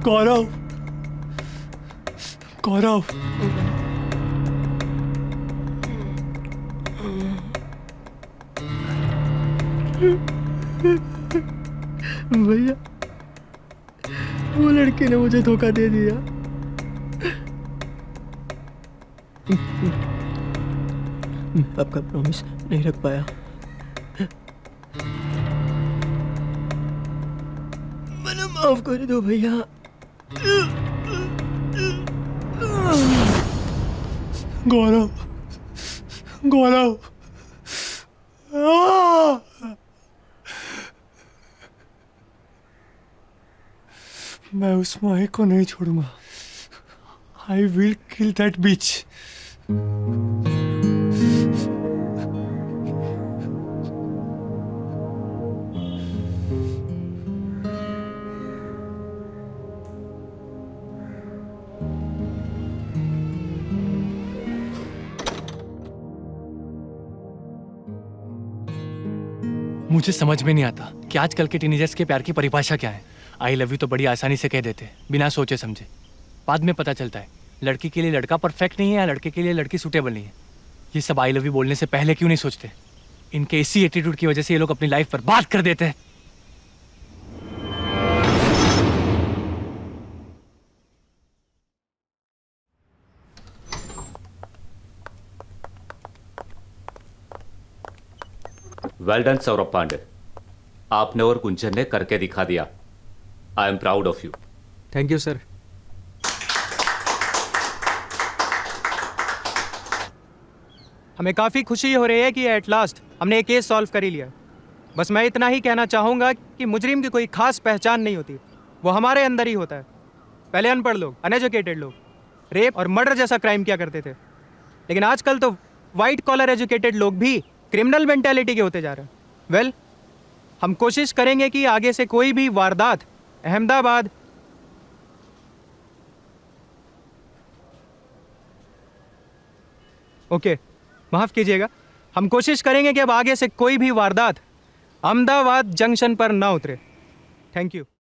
गौरव, गौरव. भैया वो लड़के ने मुझे धोखा दे दिया. आपका प्रॉमिस नहीं रख पाया. मैंने माफ कर दो भैया. गौरव, गौरव. मैं उस माही को नहीं छोड़ूंगा. आई विल किल दैट बिच. मुझे समझ में नहीं आता कि आजकल के टीनेजर्स के प्यार की परिभाषा क्या है। आई लव यू तो बड़ी आसानी से कह देते हैं, बिना सोचे समझे। बाद में पता चलता है लड़की के लिए लड़का परफेक्ट नहीं है या लड़के के लिए लड़की सूटेबल नहीं है। ये सब आई लव यू बोलने से पहले क्यों नहीं सोचते? इनके इसी एटीट्यूड की वजह से ये लोग अपनी लाइफ बर्बाद कर देते हैं। वेल डन सौरभ पांडे, आपने और गुंजन ने करके दिखा दिया। I am proud of you. Thank you sir. हमें काफ़ी खुशी हो रही है कि एट लास्ट हमने एक केस सॉल्व कर ही लिया। बस मैं इतना ही कहना चाहूँगा कि मुजरिम की कोई खास पहचान नहीं होती, वो हमारे अंदर ही होता है। पहले अनपढ़ लोग, अनएजुकेटेड लोग रेप और मर्डर जैसा क्राइम किया करते थे, लेकिन आजकल तो वाइट कॉलर एजुकेटेड लोग भी क्रिमिनल मेंटेलिटी के होते जा रहे हैं। वेल, हम कोशिश करेंगे कि आगे से कोई भी वारदात अहमदाबाद ओके माफ़ कीजिएगा, हम कोशिश करेंगे कि अब आगे से कोई भी वारदात अहमदाबाद जंक्शन पर ना उतरे। Thank you.